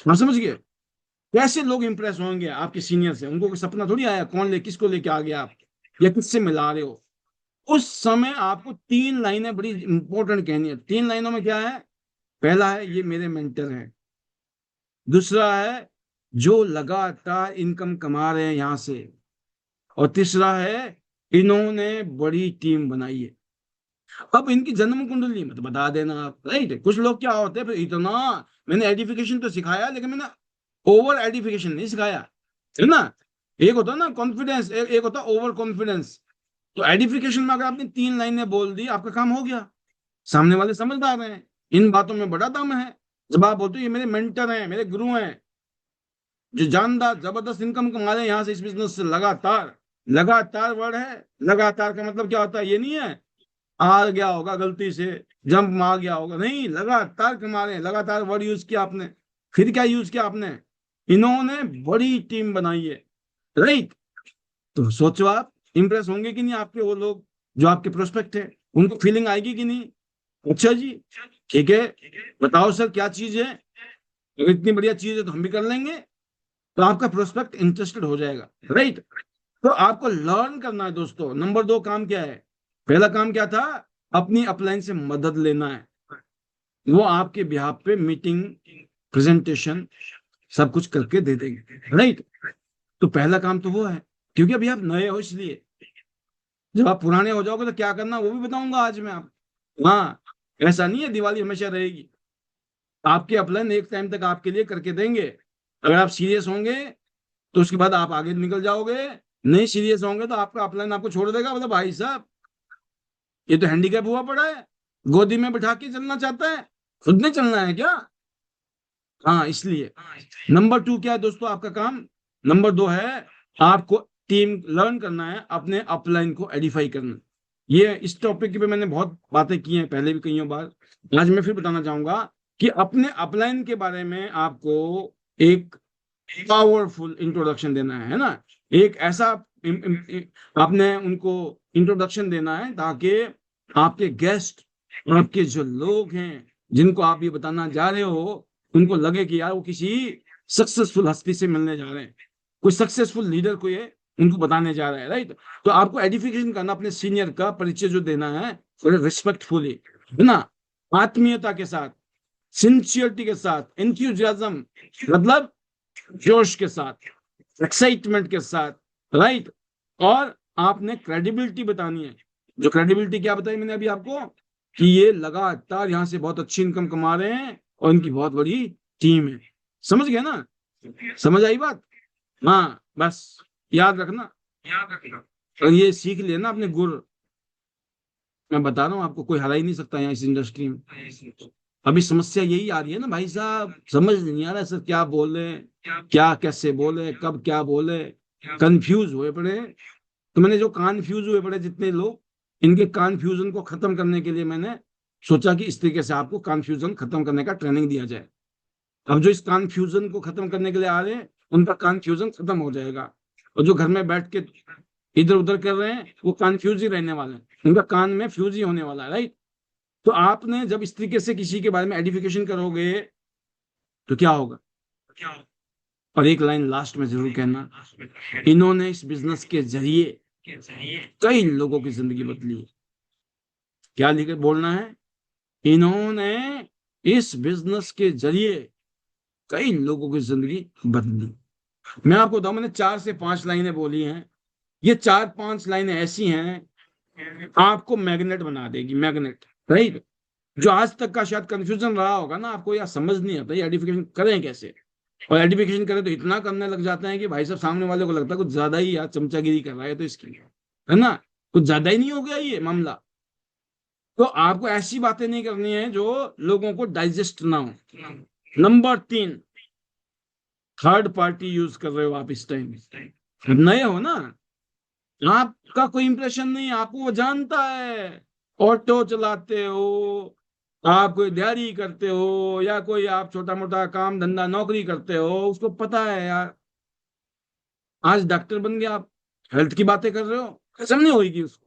[SPEAKER 1] आप समझ गए, कैसे लोग इंप्रेस होंगे आपके सीनियर से, उनको कोई सपना थोड़ी आया कौन ले किसको लेके आ गया आप, या किससे मिला रहे हो। उस समय आपको 3 लाइनें बड़ी इंपॉर्टेंट कहनी है। 3 लाइनों में क्या है, पहला है ये मेरे मेंटर हैं, दूसरा है जो लगातार इनकम कमा रहे हैं यहां से, और तीसरा है इन्होंने बड़ी टीम बनाई है। अब इनकी जन्म कुंडली मत बता देना आप, राइट। कुछ लोग क्या होते हैं, फिर इतना मैंने एडिफिकेशन तो सिखाया लेकिन मैंने ओवर एडिफिकेशन नहीं सिखाया, है ना। एक होता है ना कॉन्फिडेंस, एक होता है ओवर कॉन्फिडेंस। तो एडिफिकेशन में अगर आपने 3 लाइनें बोल दी आपका काम हो गया, सामने वाले समझदार हैं, इन बातों में बड़ा दम है। जब आप बोलते हो ये मेरे मेंटर हैं, मेरे गुरु हैं, जो जानदार जबरदस्त इनकम कमा रहे हैं यहाँ से इस बिजनेस से लगातार, लगातार वर्ड है। लगातार का मतलब क्या होता है, ये नहीं है आ गया होगा गलती से, जंप आ गया होगा, नहीं, लगातार कमा रहे हैं, लगातार वर्ड यूज किया आपने। फिर क्या यूज किया आपने, इन्होंने बड़ी टीम बनाई है, राइट। तो सोचो आप इंप्रेस होंगे कि नहीं आपके वो लोग जो आपके प्रोस्पेक्ट है, उनको फीलिंग आएगी कि नहीं, अच्छा जी, ठीक है, बताओ सर क्या चीज है, अगर इतनी बढ़िया चीज है तो हम भी कर लेंगे। तो आपका प्रोस्पेक्ट इंटरेस्टेड हो जाएगा, राइट। तो आपको लर्न करना है दोस्तों। नंबर 2 काम क्या है? पहला काम क्या था? अपनी अपलाइन से मदद लेना है, वो आपके बिहाफ पे मीटिंग, प्रेजेंटेशन सब कुछ करके दे देंगे, राइट? तो पहला काम तो वो है, क्योंकि अभी आप नए हो इसलिए। जब आप पुराने हो जाओगे तो क्या करना वो भी बताऊंगा आज मैं आप। हाँ, ऐसा नहीं है दिवाली हमेशा रहेगी। आपके अपलाइन एक टाइम तक आपके लिए करके देंगे। अगर आप सीरियस होंगे तो उसके बाद आप आगे निकल जाओगे, नहीं सीरियस होंगे तो आपका अपलाइन आपको छोड़ देगा, मतलब भाई साहब ये तो हैंडीकैप हुआ पड़ा है, गोदी में बिठा के चलना चाहता है, खुद ने चलना है क्या? हाँ, इसलिए नंबर 2 क्या है दोस्तों आपका काम? नंबर 2 है आपको टीम लर्न करना है, अपने अपलाइन को एडिफाई करना। ये इस टॉपिक पे मैंने बहुत बातें की हैं पहले भी कई बार, आज मैं फिर बताना चाहूंगा कि अपने अपलाइन के बारे में आपको एक पावरफुल इंट्रोडक्शन देना है ना। एक ऐसा आपने उनको इंट्रोडक्शन देना है ताकि आपके गेस्ट, आपके जो लोग हैं जिनको आप ये बताना जा रहे हो, उनको लगे कि यार वो किसी सक्सेसफुल हस्ती से मिलने जा रहे हैं, कोई सक्सेसफुल लीडर को ये उनको बताने जा रहा है, राइट? तो आपको एडिफिकेशन करना, अपने सीनियर का परिचय जो देना है थोड़े रिस्पेक्टफुली, है ना, आत्मीयता के साथ, सिंसियरिटी के साथ, एंथुजियाज्म मतलब जोश के साथ, एक्साइटमेंट के साथ, राइट? और आपने क्रेडिबिलिटी बतानी है। जो क्रेडिबिलिटी क्या बताई मैंने अभी आपको, कि ये लगातार यहाँ से बहुत अच्छी इनकम कमा रहे हैं और इनकी बहुत बड़ी टीम है। समझ गए ना? समझ आई बात? हाँ, बस याद रखना, याद रखना। और ये सीख लेना अपने गुर। मैं बता रहा हूँ आपको, कोई हरा ही नहीं सकता यहाँ इस इंडस्ट्री में। अभी समस्या यही आ रही है ना भाई साहब, समझ नहीं आ रहा सर क्या बोले, क्या कैसे बोले, कब क्या बोले, कंफ्यूज हुए पड़े। तो मैंने जो कन्फ्यूज हुए पड़े जितने लोग, इनके कन्फ्यूजन को खत्म करने के लिए मैंने सोचा कि इस तरीके से आपको कन्फ्यूजन खत्म करने का ट्रेनिंग दिया जाए। अब जो इस कन्फ्यूजन को खत्म करने के लिए आ रहे हैं उनका कन्फ्यूजन खत्म हो जाएगा, और जो घर में बैठ के इधर उधर कर रहे हैं वो कन्फ्यूज ही रहने वाले हैं, उनका कान में फ्यूज ही होने वाला है, राइट? तो आपने जब इस तरीके से किसी के बारे में एडिफिकेशन करोगे तो क्या होगा? और एक लाइन लास्ट में जरूर कहना, इन्होंने इस बिजनेस के जरिए कई लोगों की जिंदगी बदली है। क्या लिखे बोलना है? इन्होंने इस बिजनेस के जरिए कई लोगों की जिंदगी बदली। मैं आपको बताऊं, मैंने 4 से 5 लाइनें बोली हैं, ये 4-5 लाइनें ऐसी हैं आपको मैग्नेट बना देगी, मैग्नेट, राइट? जो आज तक का शायद कंफ्यूजन रहा होगा ना आपको, या समझ नहीं आता ये आइडेंटिफिकेशन करें कैसे, और आइडेंटिफिकेशन करें तो इतना करने लग जाते हैं कि भाई साहब सामने वाले को लगता है कुछ ज्यादा ही यार चमचागिरी कर रहा है तो इसकी, है ना, कुछ ज्यादा ही नहीं हो गया ये मामला। तो आपको ऐसी बातें नहीं करनी है जो लोगों को डाइजेस्ट ना हो। नंबर 3, थर्ड पार्टी यूज कर रहे हो आप इस टाइम, नए हो ना, आपका कोई इंप्रेशन नहीं, आपको वो जानता है। ऑटो चलाते हो, आप कोई दिहाड़ी करते हो, या कोई आप छोटा मोटा काम धंधा नौकरी करते हो, उसको पता है यार। आज डॉक्टर बन गया आप, हेल्थ की बातें कर रहे हो, कसम नहीं होगी उसको।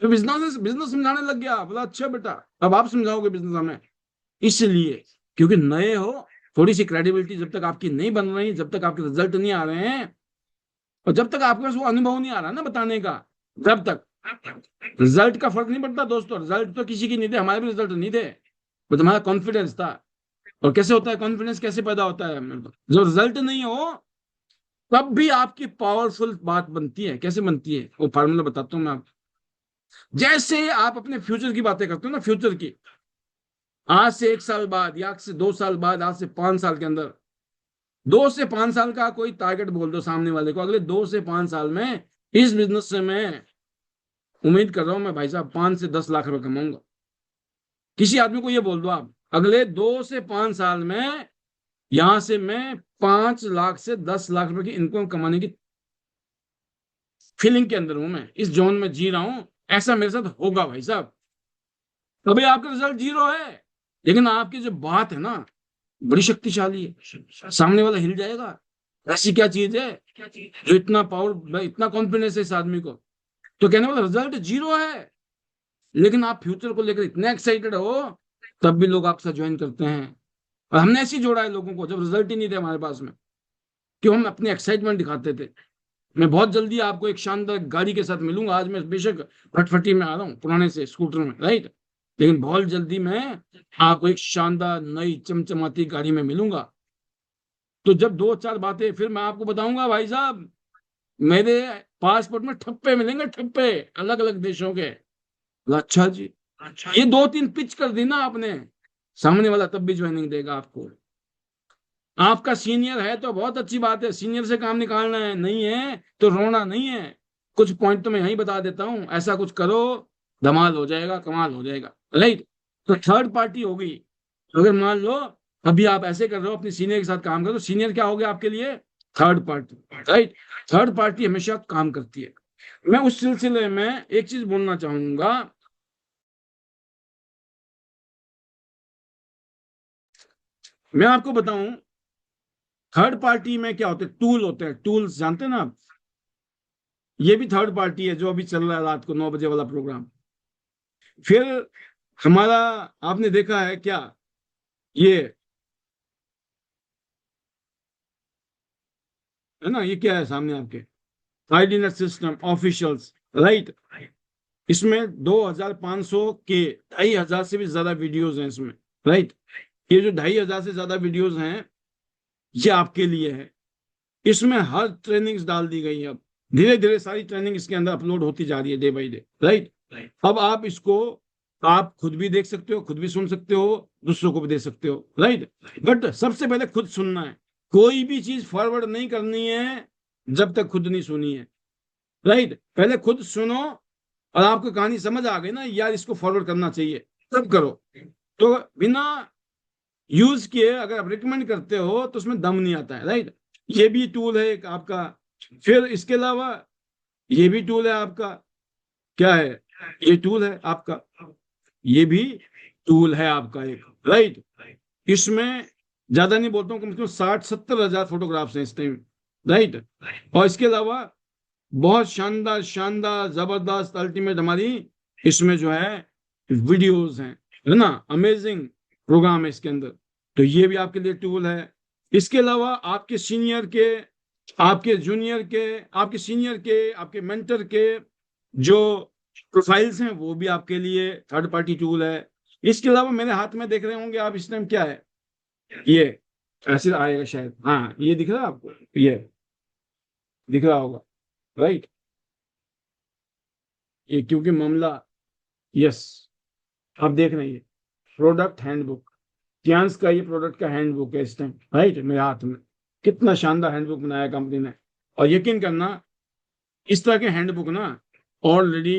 [SPEAKER 1] तो बिजनेस बिजनेस समझाने लग गया, बोला अच्छा बेटा अब आप समझाओगे बिजनेस हमें। इसलिए क्योंकि नए हो, थोड़ी सी क्रेडिबिलिटी जब तक आपकी नहीं बन रही, जब तक आपके रिजल्ट नहीं आ रहे हैं, और जब तक आपके पास वो अनुभव नहीं आ रहा ना बताने का, जब तक रिजल्ट का फर्क नहीं पड़ता दोस्तों। रिजल्ट तो किसी की नहीं थे, हमारे भी रिजल्ट नहीं थे, वो तुम्हारा कॉन्फिडेंस था। और कैसे होता है कॉन्फिडेंस, कैसे पैदा होता है? जब रिजल्ट नहीं हो तब भी आपकी पावरफुल बात बनती है। कैसे बनती है वो फार्मूला बताता हूँ मैं आपको। जैसे आप अपने फ्यूचर की बातें करते हो ना, फ्यूचर की, आज से 1 साल बाद, या आज से 2 साल बाद, आज से 5 साल के अंदर, 2 से 5 साल का कोई टारगेट बोल दो सामने वाले को, अगले 2 से 5 साल में इस बिजनेस से मैं उम्मीद कर रहा हूं मैं भाई साहब 5 से 10 लाख रुपए कमाऊंगा। किसी आदमी को ये बोल दो आप, अगले 2 से 5 साल में यहां से मैं 5 लाख से 10 लाख रुपए की इनकम कमाने की फीलिंग के अंदर हूं, मैं इस जोन में जी रहा हूं, ऐसा मेरे साथ होगा भाई साहब। अभी आपका रिजल्ट 0 है, लेकिन आपकी जो बात है ना बड़ी शक्तिशाली है, सामने वाला हिल जाएगा। ऐसी क्या चीज है जो इतना पावर, इतना कॉन्फिडेंस है इस आदमी को? तो कहने वाला रिजल्ट 0 है, लेकिन आप फ्यूचर को लेकर इतने एक्साइटेड हो, तब भी लोग आपसे ज्वाइन करते हैं। और हमने ऐसे ही जोड़ा है लोगों को जब रिजल्ट ही नहीं थे हमारे पास में, क्यों? हम अपनी एक्साइटमेंट दिखाते थे। मैं बहुत जल्दी आपको एक शानदार गाड़ी के साथ मिलूंगा। आज मैं बेशक फटफटी में आ रहा हूँ, पुराने से स्कूटर में, राइट, लेकिन बहुत जल्दी मैं आपको एक शानदार नई चमचमाती गाड़ी में मिलूंगा। तो जब दो चार बातें फिर मैं आपको बताऊंगा भाई साहब, मेरे पासपोर्ट में ठप्पे मिलेंगे, ठप्पे अलग अलग देशों के। अच्छा जी, अच्छा, ये दो तीन पिच कर दी ना आपने, सामने वाला तब भी ज्वाइनिंग देगा आपको। आपका सीनियर है तो बहुत अच्छी बात है, सीनियर से काम निकालना है, नहीं है तो रोना नहीं है। कुछ पॉइंट तो मैं यही बता देता हूं, ऐसा कुछ करो, धमाल हो जाएगा, कमाल हो जाएगा, राइट। तो थर्ड पार्टी होगी। अगर मान लो अभी आप ऐसे कर रहे हो, अपने सीनियर के साथ काम करो, सीनियर क्या हो गया आपके लिए? Third party, right. Third party हमेशा काम करती है। मैं उस सिलसिले में एक चीज बोलना चाहूंगा। मैं आपको बताऊं, थर्ड पार्टी में क्या होते हैं, टूल होते हैं, टूल्स जानते हैं ना आप? ये भी थर्ड पार्टी है, जो अभी चल रहा है रात को 9 बजे वाला प्रोग्राम। फिर हमारा, आपने देखा है क्या, ये है ना, ये क्या है सामने आपके, आईडीनेस सिस्टम ऑफिशियल्स, राइट। इसमें 2500 के 2500 से भी ज्यादा वीडियोस हैं इसमें, राइट। ये जो 2500 से ज्यादा वीडियोस हैं, ये आपके लिए है। इसमें हर ट्रेनिंग्स डाल दी गई है। अब धीरे धीरे सारी ट्रेनिंग इसके अंदर अपलोड होती जा रही है, डे बाई डे, राइट। अब आप इसको, आप खुद भी देख सकते हो, खुद भी सुन सकते हो, दूसरों को भी दे सकते हो, राइट। बट सबसे पहले खुद सुनना है। कोई भी चीज फॉरवर्ड नहीं करनी है जब तक खुद नहीं सुनी है, राइट। पहले खुद सुनो, और आपको कहानी समझ आ गई ना यार, इसको फॉरवर्ड करना चाहिए, तब करो। तो बिना यूज किए अगर आप रिकमेंड करते हो तो उसमें दम नहीं आता है, राइट। ये भी टूल है एक आपका। फिर इसके अलावा ये भी टूल है आपका, क्या है, ये टूल है आपका, ये भी टूल है आपका एक, राइट। इसमें ज्यादा नहीं बोलता हूँ, कम से कम 60-70 हजार फोटोग्राफ्स हैं इस टाइम, राइट। और इसके अलावा बहुत शानदार शानदार जबरदस्त अल्टीमेट हमारी इसमें जो है वीडियोस हैं, है ना, अमेजिंग प्रोग्राम है इसके अंदर। तो ये भी आपके लिए टूल है। इसके अलावा आपके सीनियर के, आपके जूनियर के, आपके सीनियर के, आपके मेंटर के जो प्रोफाइल्स हैं, वो भी आपके लिए थर्ड पार्टी टूल है। इसके अलावा मेरे हाथ में देख रहे होंगे आप इस टाइम, क्या है ये, ऐसे आएगा शायद, हाँ ये दिख रहा है आपको, ये दिख रहा होगा, राइट। ये क्योंकि मामला, यस, आप देख रहे हैं, ये प्रोडक्ट हैंडबुक, कियांस का ये प्रोडक्ट का हैंडबुक है इस टाइम, राइट, मेरे हाथ में। कितना शानदार हैंडबुक बनाया कंपनी ने। और यकीन करना, इस तरह के हैंडबुक ना ऑलरेडी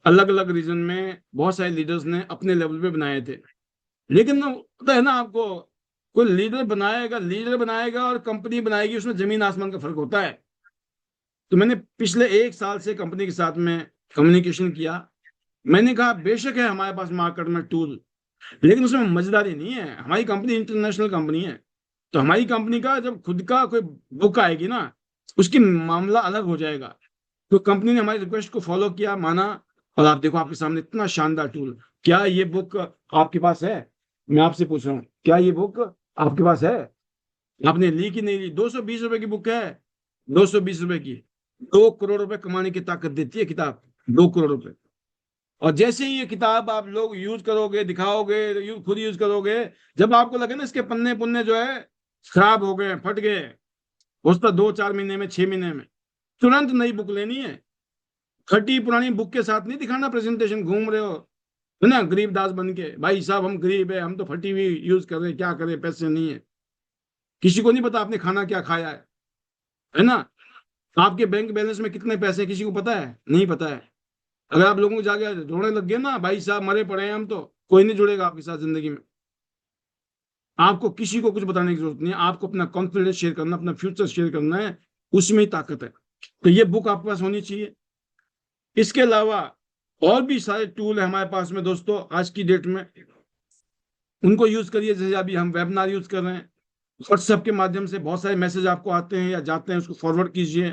[SPEAKER 1] अलग अलग रीजन में बहुत सारे लीडर्स ने अपने लेवल पे बनाए थे। लेकिन ना, पता है ना आपको, कोई लीडर बनाएगा, लीडर बनाएगा और कंपनी बनाएगी, उसमें जमीन आसमान का फर्क होता है। तो मैंने पिछले 1 साल से कंपनी के साथ में कम्युनिकेशन किया। मैंने कहा बेशक है हमारे पास मार्केट में टूल, लेकिन उसमें मजेदारी नहीं है। हमारी कंपनी इंटरनेशनल कंपनी है, तो हमारी कंपनी का जब खुद का कोई बुक आएगी ना, उसकी मामला अलग हो जाएगा। तो कंपनी ने हमारी रिक्वेस्ट को फॉलो किया, माना, और आप देखो आपके सामने इतना शानदार टूल। क्या ये बुक आपके पास है? मैं आपसे पूछ रहा हूँ, क्या ये बुक आपके पास है? आपने ली कि नहीं ली? 220 रुपए की बुक है, 220 रुपए की। 2 करोड़ रुपए कमाने की ताकत देती है किताब, 2 करोड़ रुपए। और जैसे ही ये किताब आप लोग यूज करोगे, दिखाओगे, खुद यूज करोगे, जब आपको लगे ना इसके पन्ने पुन्ने जो है खराब हो गए, फट गए, हो सकता 2-4 महीने में, 6 महीने में, तुरंत नई बुक लेनी है। फटी पुरानी बुक के साथ नहीं दिखाना प्रेजेंटेशन, घूम रहे हो, है ना, गरीब दास बन के, भाई साहब हम गरीब है, हम तो फटी हुई यूज कर रहे हैं, क्या करें, पैसे नहीं है। किसी को नहीं पता आपने खाना क्या खाया है ना। आपके बैंक बैलेंस में कितने पैसे हैं, किसी को पता है? नहीं पता है। अगर आप लोगों को जाके रोने लग गए ना, भाई साहब मरे पड़े हैं हम, तो कोई नहीं जुड़ेगा आपके साथ जिंदगी में। आपको किसी को कुछ बताने की जरूरत नहीं है, आपको अपना कॉन्फिडेंस शेयर करना, अपना फ्यूचर शेयर करना है, उसमें ही ताकत है। तो ये बुक आपके पास होनी चाहिए। इसके अलावा और भी सारे टूल है हमारे पास में दोस्तों आज की डेट में, उनको यूज करिए। जैसे अभी हम वेबिनार यूज कर रहे हैं, व्हाट्सएप के माध्यम से बहुत सारे मैसेज आपको आते हैं या जाते हैं, उसको फॉरवर्ड कीजिए,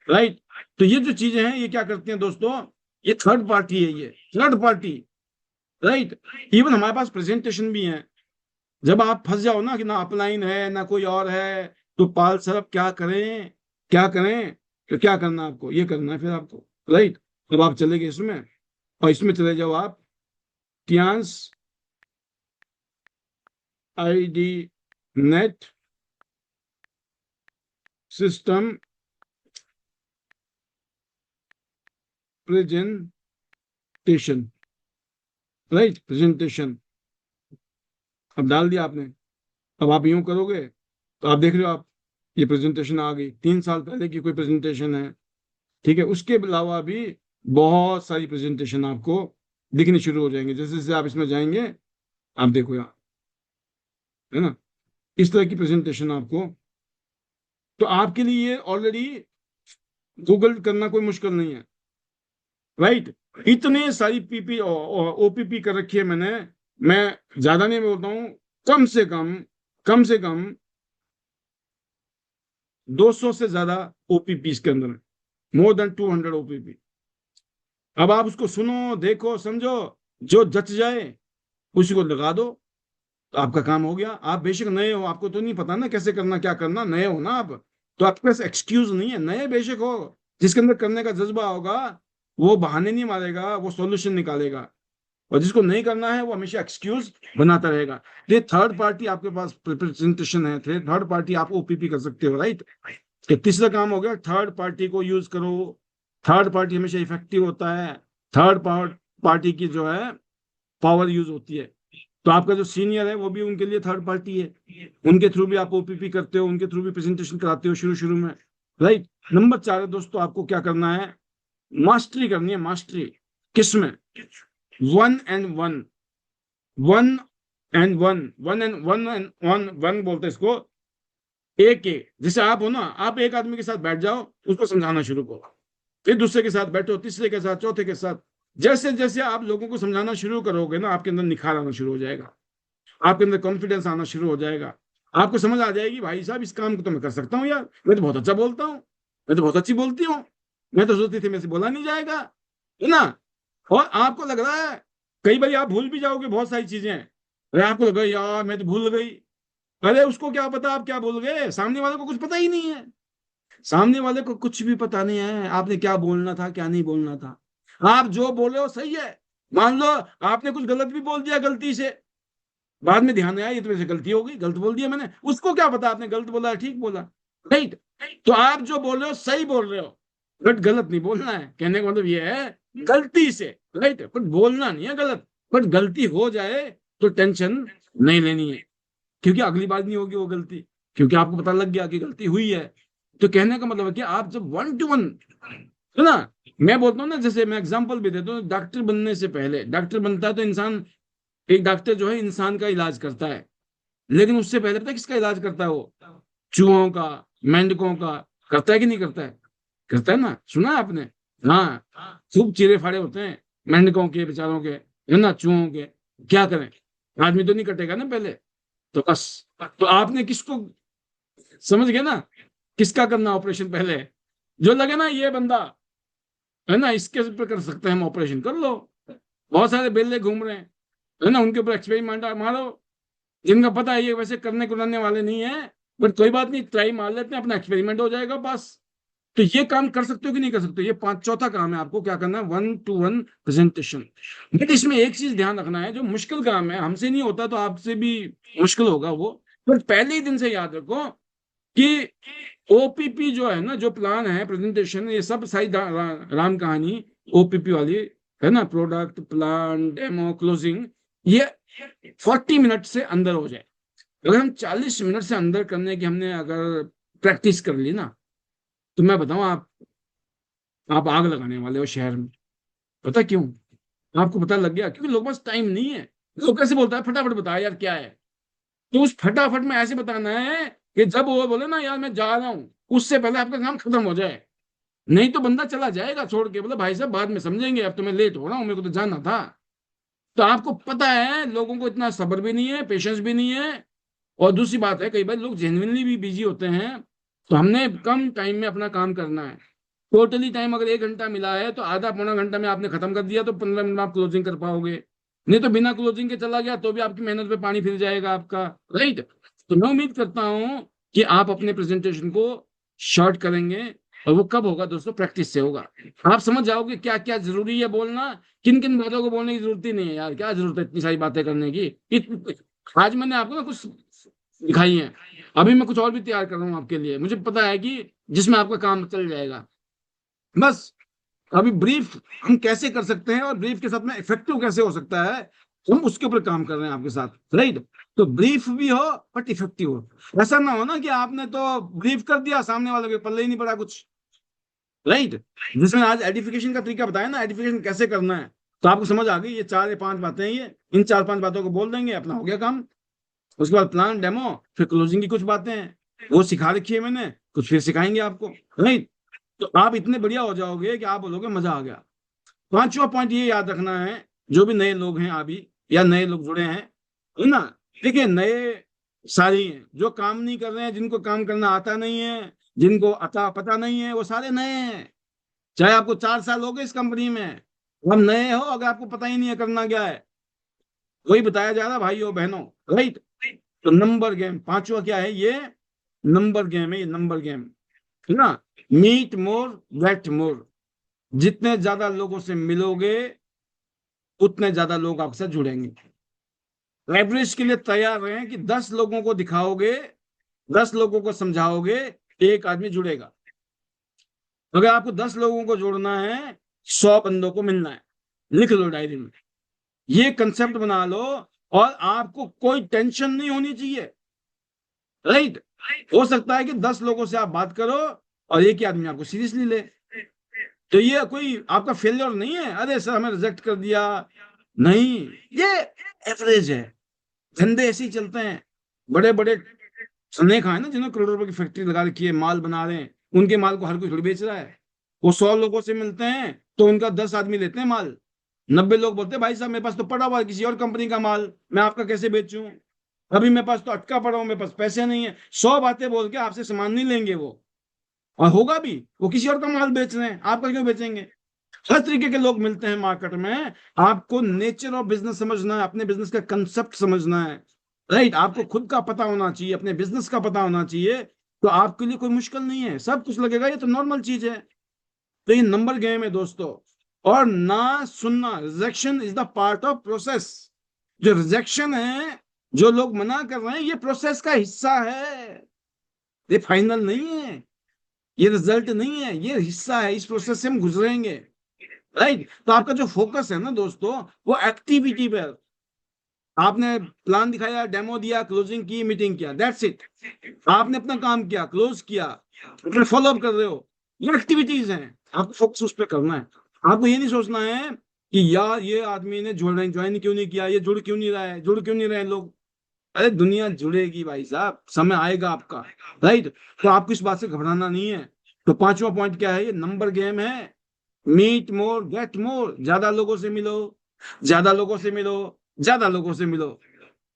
[SPEAKER 1] राइट। तो ये जो चीजें हैं, ये क्या करती हैं दोस्तों, ये थर्ड पार्टी है, ये थर्ड पार्टी, राइट। इवन हमारे पास प्रेजेंटेशन भी है। जब आप फंस जाओ ना कि ना अपलाइन है ना कोई और है, तो पाल साहब क्या करें, क्या करें, तो क्या करना है आपको, ये करना है फिर आपको, राइट। अब आप चले गए इसमें, और इसमें चले जाओ आप Tiens ID net system presentation, right, presentation. अब डाल दिया आपने। अब आप यूं करोगे तो आप देख रहे हो आप, ये प्रेजेंटेशन आ गई, 3 साल पहले की कोई प्रेजेंटेशन है, ठीक है। उसके अलावा भी बहुत सारी प्रेजेंटेशन आपको दिखनी शुरू हो जाएंगे जैसे जैसे आप इसमें जाएंगे। आप देखो यहाँ, है ना, इस तरह की प्रेजेंटेशन आपको, तो आपके लिए ऑलरेडी गूगल करना कोई मुश्किल नहीं है, राइट। इतने सारी पीपी ओपीपी कर रखी है मैंने। मैं ज्यादा नहीं बोलता हूँ, कम से कम 200 से ज्यादा ओपीपी इसके अंदर है, मोर देन 200 ओपीपी। अब आप उसको सुनो, देखो, समझो, जो जच जाए उसी को लगा दो, तो आपका काम हो गया। आप बेशक नए हो, आपको तो नहीं पता ना कैसे करना, क्या करना, नए हो ना आप, तो आपके पास एक्सक्यूज नहीं है। नए बेशक हो, जिसके अंदर करने का जज्बा होगा वो बहाने नहीं मारेगा, वो सॉल्यूशन निकालेगा। और जिसको नहीं करना है वो हमेशा एक्सक्यूज बनाता रहेगा। ये थर्ड पार्टी आपके पास प्रेजेंटेशन है, थर्ड पार्टी आप ओपीपी कर सकते हो, राइट। तो तीसरा काम हो गया, थर्ड पार्टी को यूज करो। थर्ड पार्टी हमेशा इफेक्टिव होता है। थर्ड पार्टी की जो है पावर यूज होती है। तो आपका जो सीनियर है वो भी उनके लिए थर्ड पार्टी है, उनके थ्रू भी आप ओपीपी करते हो, उनके थ्रू भी प्रेजेंटेशन कराते हो शुरू शुरू में, राइट। नंबर 4 है दोस्तों, आपको क्या करना है, मास्टरी करनी है। मास्टरी किसमें, one and one, one and one, one and one and one, one बोलते हैं इसको। एक एक जैसे आप हो ना, आप एक आदमी के साथ बैठ जाओ, उसको समझाना शुरू करो, फिर दूसरे के साथ बैठो, तीसरे के साथ, चौथे के साथ। जैसे जैसे आप लोगों को समझाना शुरू करोगे ना, आपके अंदर निखार आना शुरू हो जाएगा, आपके अंदर कॉन्फिडेंस आना शुरू हो जाएगा। आपको समझ आ जाएगी, भाई साहब इस काम को तो मैं कर सकता हूँ यार, मैं तो बहुत अच्छा बोलता हूँ, मैं तो बहुत अच्छी बोलती हूँ, मैं तो सोचती थी मेरे से बोला नहीं जाएगा, है ना। और आपको लग रहा है, कई बार आप भूल भी जाओगे बहुत सारी चीजें, अरे आपको लग रहा है यार मैं तो भूल गई। अरे उसको क्या पता आप क्या भूल गए, सामने वाले को कुछ पता ही नहीं है। सामने वाले को कुछ भी पता नहीं है आपने क्या बोलना था, क्या नहीं बोलना था। आप जो बोले हो सही है, मान लो आपने कुछ गलत भी बोल दिया गलती से, बाद में ध्यान आया ये तो मेरे से गलती हो गई, गलत बोल दिया मैंने, उसको क्या पता आपने गलत बोला ठीक बोला, राइट। तो आप जो बोल रहे हो सही बोल रहे हो, बट गलत नहीं बोलना है। कहने का मतलब ये है गलती से, राइट, बट बोलना नहीं है गलत। बट गलती हो जाए तो टेंशन नहीं लेनी है, क्योंकि अगली बार नहीं होगी वो गलती, क्योंकि आपको पता लग गया कि गलती हुई है। तो कहने का मतलब है कि आप जब 1 to 1, है ना, मैं बोलता हूँ ना, जैसे मैं एग्जांपल भी देता हूँ, डॉक्टर बनने से पहले, डॉक्टर बनता है तो इंसान, एक डॉक्टर जो है इंसान का इलाज करता है, लेकिन उससे पहले पता है किसका इलाज करता है वो, चूहों का, मेंढकों का। करता है कि नहीं करता है, करता है ना, सुना है आपने। हाँ, खूब चीरे फाड़े होते हैं मेंढकों के बेचारों के, है ना, चूहों के। क्या करें, आदमी तो नहीं कटेगा ना पहले, तो बस। तो आपने किसको, समझ गए ना, किसका करना ऑपरेशन पहले, जो लगे ना ये बंदा, है ना, इसके ऊपर कर सकते हैं हम ऑपरेशन, कर लो। बहुत सारे बेल्ले घूम रहे हैं, है ना, उनके ऊपर एक्सपेरिमेंट मारो, जिनका पता है ये वैसे करने कुराने वाले नहीं है, बट कोई बात नहीं, ट्राई मार लेते हैं, अपना एक्सपेरिमेंट हो जाएगा बस। तो ये काम कर सकते हो कि नहीं कर सकते हो, ये चौथा काम है आपको क्या करना है, 1 to 1 प्रेजेंटेशन। बट इसमें एक चीज ध्यान रखना है, जो मुश्किल काम है, हमसे नहीं होता तो आपसे भी मुश्किल होगा वो, बट पहले ही दिन से याद रखो कि ओपीपी जो है ना, जो प्लान है, प्रेजेंटेशन, ये सब सारी राम कहानी ओपीपी वाली, है ना, प्रोडक्ट, प्लान, डेमो, क्लोजिंग, ये 40 मिनट से अंदर हो जाए। अगर हम 40 मिनट से अंदर करने की हमने अगर प्रैक्टिस कर ली ना, तो मैं बताऊं आप आग लगाने वाले हो शहर में। पता क्यों, आपको पता लग गया, क्योंकि लोगों के पास टाइम नहीं है। लोग कैसे बोलता है, फटाफट बता यार क्या है। तो उस फटाफट में ऐसे बताना है कि जब वो बोले ना यार मैं जा रहा हूं, उससे पहले आपका काम खत्म हो जाए। नहीं तो बंदा चला जाएगा छोड़ के, बोले भाई साहब बाद में समझेंगे, अब तो मैं लेट हो रहा हूँ, मेरे को तो जाना था। तो आपको पता है लोगों को इतना सब्र भी नहीं है, पेशेंस भी नहीं है। और दूसरी बात है, कई बार लोग जेन्युइनली भी बिजी होते हैं। तो हमने कम टाइम में अपना काम करना है। टोटली टाइम अगर 1 घंटा मिला है तो आधा पौना घंटा में आपने खत्म कर दिया, तो 15 मिनट में आप क्लोजिंग कर पाओगे। नहीं तो बिना क्लोजिंग के चला गया तो भी आपकी मेहनत पे पानी फिर जाएगा आपका, राइट। तो मैं उम्मीद करता हूं कि आप अपने प्रेजेंटेशन को शॉर्ट करेंगे, और वो कब होगा दोस्तों? प्रैक्टिस से होगा। आप समझ जाओगे क्या क्या जरूरी है बोलना, किन किन बातों को बोलने की जरूरत ही नहीं है यार, क्या जरूरत है इतनी सारी बातें करने की। आज मैंने आपको ना कुछ दिखाई है, अभी मैं कुछ और भी तैयार कर रहा हूँ आपके लिए, मुझे पता है कि जिसमें आपका काम चल जाएगा। बस अभी ब्रीफ हम कैसे कर सकते हैं और ब्रीफ के साथ में इफेक्टिव कैसे हो सकता है, हम उसके ऊपर काम कर रहे हैं आपके साथ, राइट। तो ब्रीफ भी हो बट इफेक्टिव हो। ऐसा ना हो ना कि आपने तो ब्रीफ कर दिया, सामने वाले के पल्ले ही नहीं पड़ा कुछ, राइट। जिसमें आज एडिफिकेशन का तरीका बताया ना, एडिफिकेशन कैसे करना है, तो आपको समझ आ गई। ये 4 या 5 बातें हैं, ये इन 4-5 बातों को बोल देंगे, अपना हो गया काम। उसके बाद प्लान, डेमो, फिर क्लोजिंग की कुछ बातें हैं, वो सिखा रखी है मैंने, कुछ फिर सिखाएंगे आपको, राइट। तो आप इतने बढ़िया हो जाओगे कि आप बोलोगे मजा आ गया। पांचवा पॉइंट ये याद रखना है, जो भी नए लोग हैं अभी या नए लोग जुड़े हैं, है ना। देखिए नए सारे ही हैं, जो काम नहीं कर रहे हैं, जिनको काम करना आता नहीं है, जिनको अता पता नहीं है, वो सारे नए हैं। चाहे आपको 4 साल हो गए इस कंपनी में, हम नए हो, अगर आपको पता ही नहीं है करना क्या है, वही बताया जा रहा भाइयों बहनों, राइट। तो नंबर गेम पांचवा क्या है, ये नंबर गेम है, ये नंबर गेम, है ना। मीट मोर, वेट मोर। जितने ज्यादा लोगों से मिलोगे उतने ज्यादा लोग आपके साथ जुड़ेंगे। एवरेज के लिए तैयार रहें कि 10 लोगों को दिखाओगे, 10 लोगों को समझाओगे, एक आदमी जुड़ेगा। अगर आपको 10 लोगों को जोड़ना है, 100 बंदों को मिलना है। लिख लो डायरी में, ये कंसेप्ट बना लो, और आपको कोई टेंशन नहीं होनी चाहिए, राइट। हो सकता है कि 10 लोगों से आप बात करो और एक ही आदमी आपको सीरियसली ले, तो ये कोई आपका फेलियर नहीं है, अरे सर हमें रिजेक्ट कर दिया, नहीं। ये एवरेज है। धंधे ऐसे ही चलते हैं। बड़े बड़े सनेक है ना, जिन्होंने करोड़ों रुपए की फैक्ट्री लगा रखी है, माल बना रहे हैं, उनके माल को हर कोई थोड़ी बेच रहा है। वो 100 लोगों से मिलते हैं तो उनका 10 आदमी लेते हैं माल। 90 लोग बोलते हैं भाई साहब मेरे पास तो पड़ा हुआ है किसी और कंपनी का माल, मैं आपका कैसे बेचूं, अभी मेरे पास तो अटका पड़ा हूं, मेरे पास पैसे नहीं है। 100 बातें बोल के आपसे सामान नहीं लेंगे वो, और होगा भी, वो किसी और का माल बेच रहे हैं, आपका क्यों बेचेंगे। हर तरीके के लोग मिलते हैं मार्केट में। आपको नेचर ऑफ बिजनेस समझना है, अपने बिजनेस का कंसेप्ट समझना है, राइट। आपको खुद का पता होना चाहिए, अपने बिजनेस का पता होना चाहिए, तो आपके लिए कोई मुश्किल नहीं है, सब कुछ लगेगा ये तो नॉर्मल चीज है। तो ये नंबर गेम है दोस्तों। और ना सुनना, rejection is the part of process. जो रिजेक्शन है, जो लोग मना कर रहे हैं, ये प्रोसेस का हिस्सा है, ये फाइनल नहीं है, ये रिजल्ट नहीं है, ये हिस्सा है, इस प्रोसेस से हम गुजरेंगे, राइट। तो आपका जो फोकस है ना दोस्तों, वो एक्टिविटी पर। आपने प्लान दिखाया, डेमो दिया, क्लोजिंग की, मीटिंग किया, दैट्स इट। आपने अपना काम किया, क्लोज किया, फिर फॉलो अप कर रहे हो, ये एक्टिविटीज हैं। आपको फोकस उस पर करना है। आपको ये नहीं सोचना है कि यार ये आदमी ने ज्वाइन क्यों नहीं किया, ये जुड़ क्यों नहीं रहा है, जुड़ क्यों नहीं रहे लोग। अरे दुनिया जुड़ेगी भाई साहब, समय आएगा आपका, राइट। तो आपको इस बात से घबराना नहीं है। तो पांचवा पॉइंट क्या है, ये नंबर गेम है। मीट मोर, गेट मोर। ज्यादा लोगों से मिलो, ज्यादा लोगों से मिलो, ज्यादा लोगों से मिलो,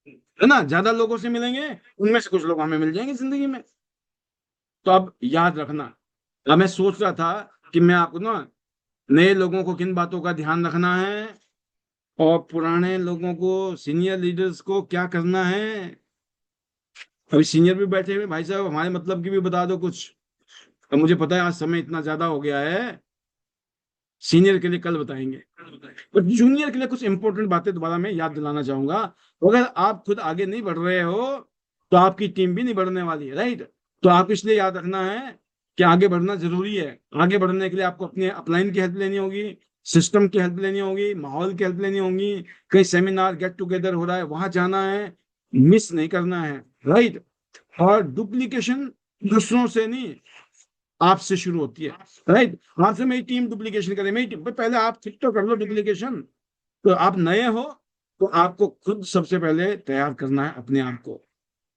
[SPEAKER 1] है ना। ज्यादा लोगों से मिलेंगे, उनमें से कुछ लोग हमें मिल जाएंगे जिंदगी में। तो अब याद रखना, अब मैं सोच रहा था कि मैं आपको ना नए लोगों को किन बातों का ध्यान रखना है, और पुराने लोगों को, सीनियर लीडर्स को क्या करना है। अभी सीनियर भी बैठे हुए भाई साहब, हमारे मतलब की भी बता दो कुछ। अब मुझे पता है आज समय इतना ज्यादा हो गया है, सीनियर के लिए कल बताएंगे, पर जूनियर के लिए कुछ इंपॉर्टेंट बातें दोबारा मैं याद दिलाना चाहूंगा। अगर आप खुद आगे नहीं बढ़ रहे हो तो आपकी टीम भी नहीं बढ़ने वाली है, राइट। तो आप इसलिए याद रखना है कि आगे बढ़ना जरूरी है। आगे बढ़ने के लिए आपको अपने अपलाइन की हेल्प लेनी होगी, सिस्टम की हेल्प लेनी होगी, माहौल की हेल्प लेनी होगी, कहीं सेमिनार गेट टुगेदर हो रहा है वहां जाना है, मिस नहीं करना है, राइट। और डुप्लीकेशन दूसरों से नहीं, आपसे शुरू होती है, राइट। आपसे मेरी टीम डुप्लीकेशन करे, मेरी टीम पहले आप ठीक तो कर लो डुप्लीकेशन। तो आप नए हो, तो आपको खुद सबसे पहले तैयार करना है अपने आप को।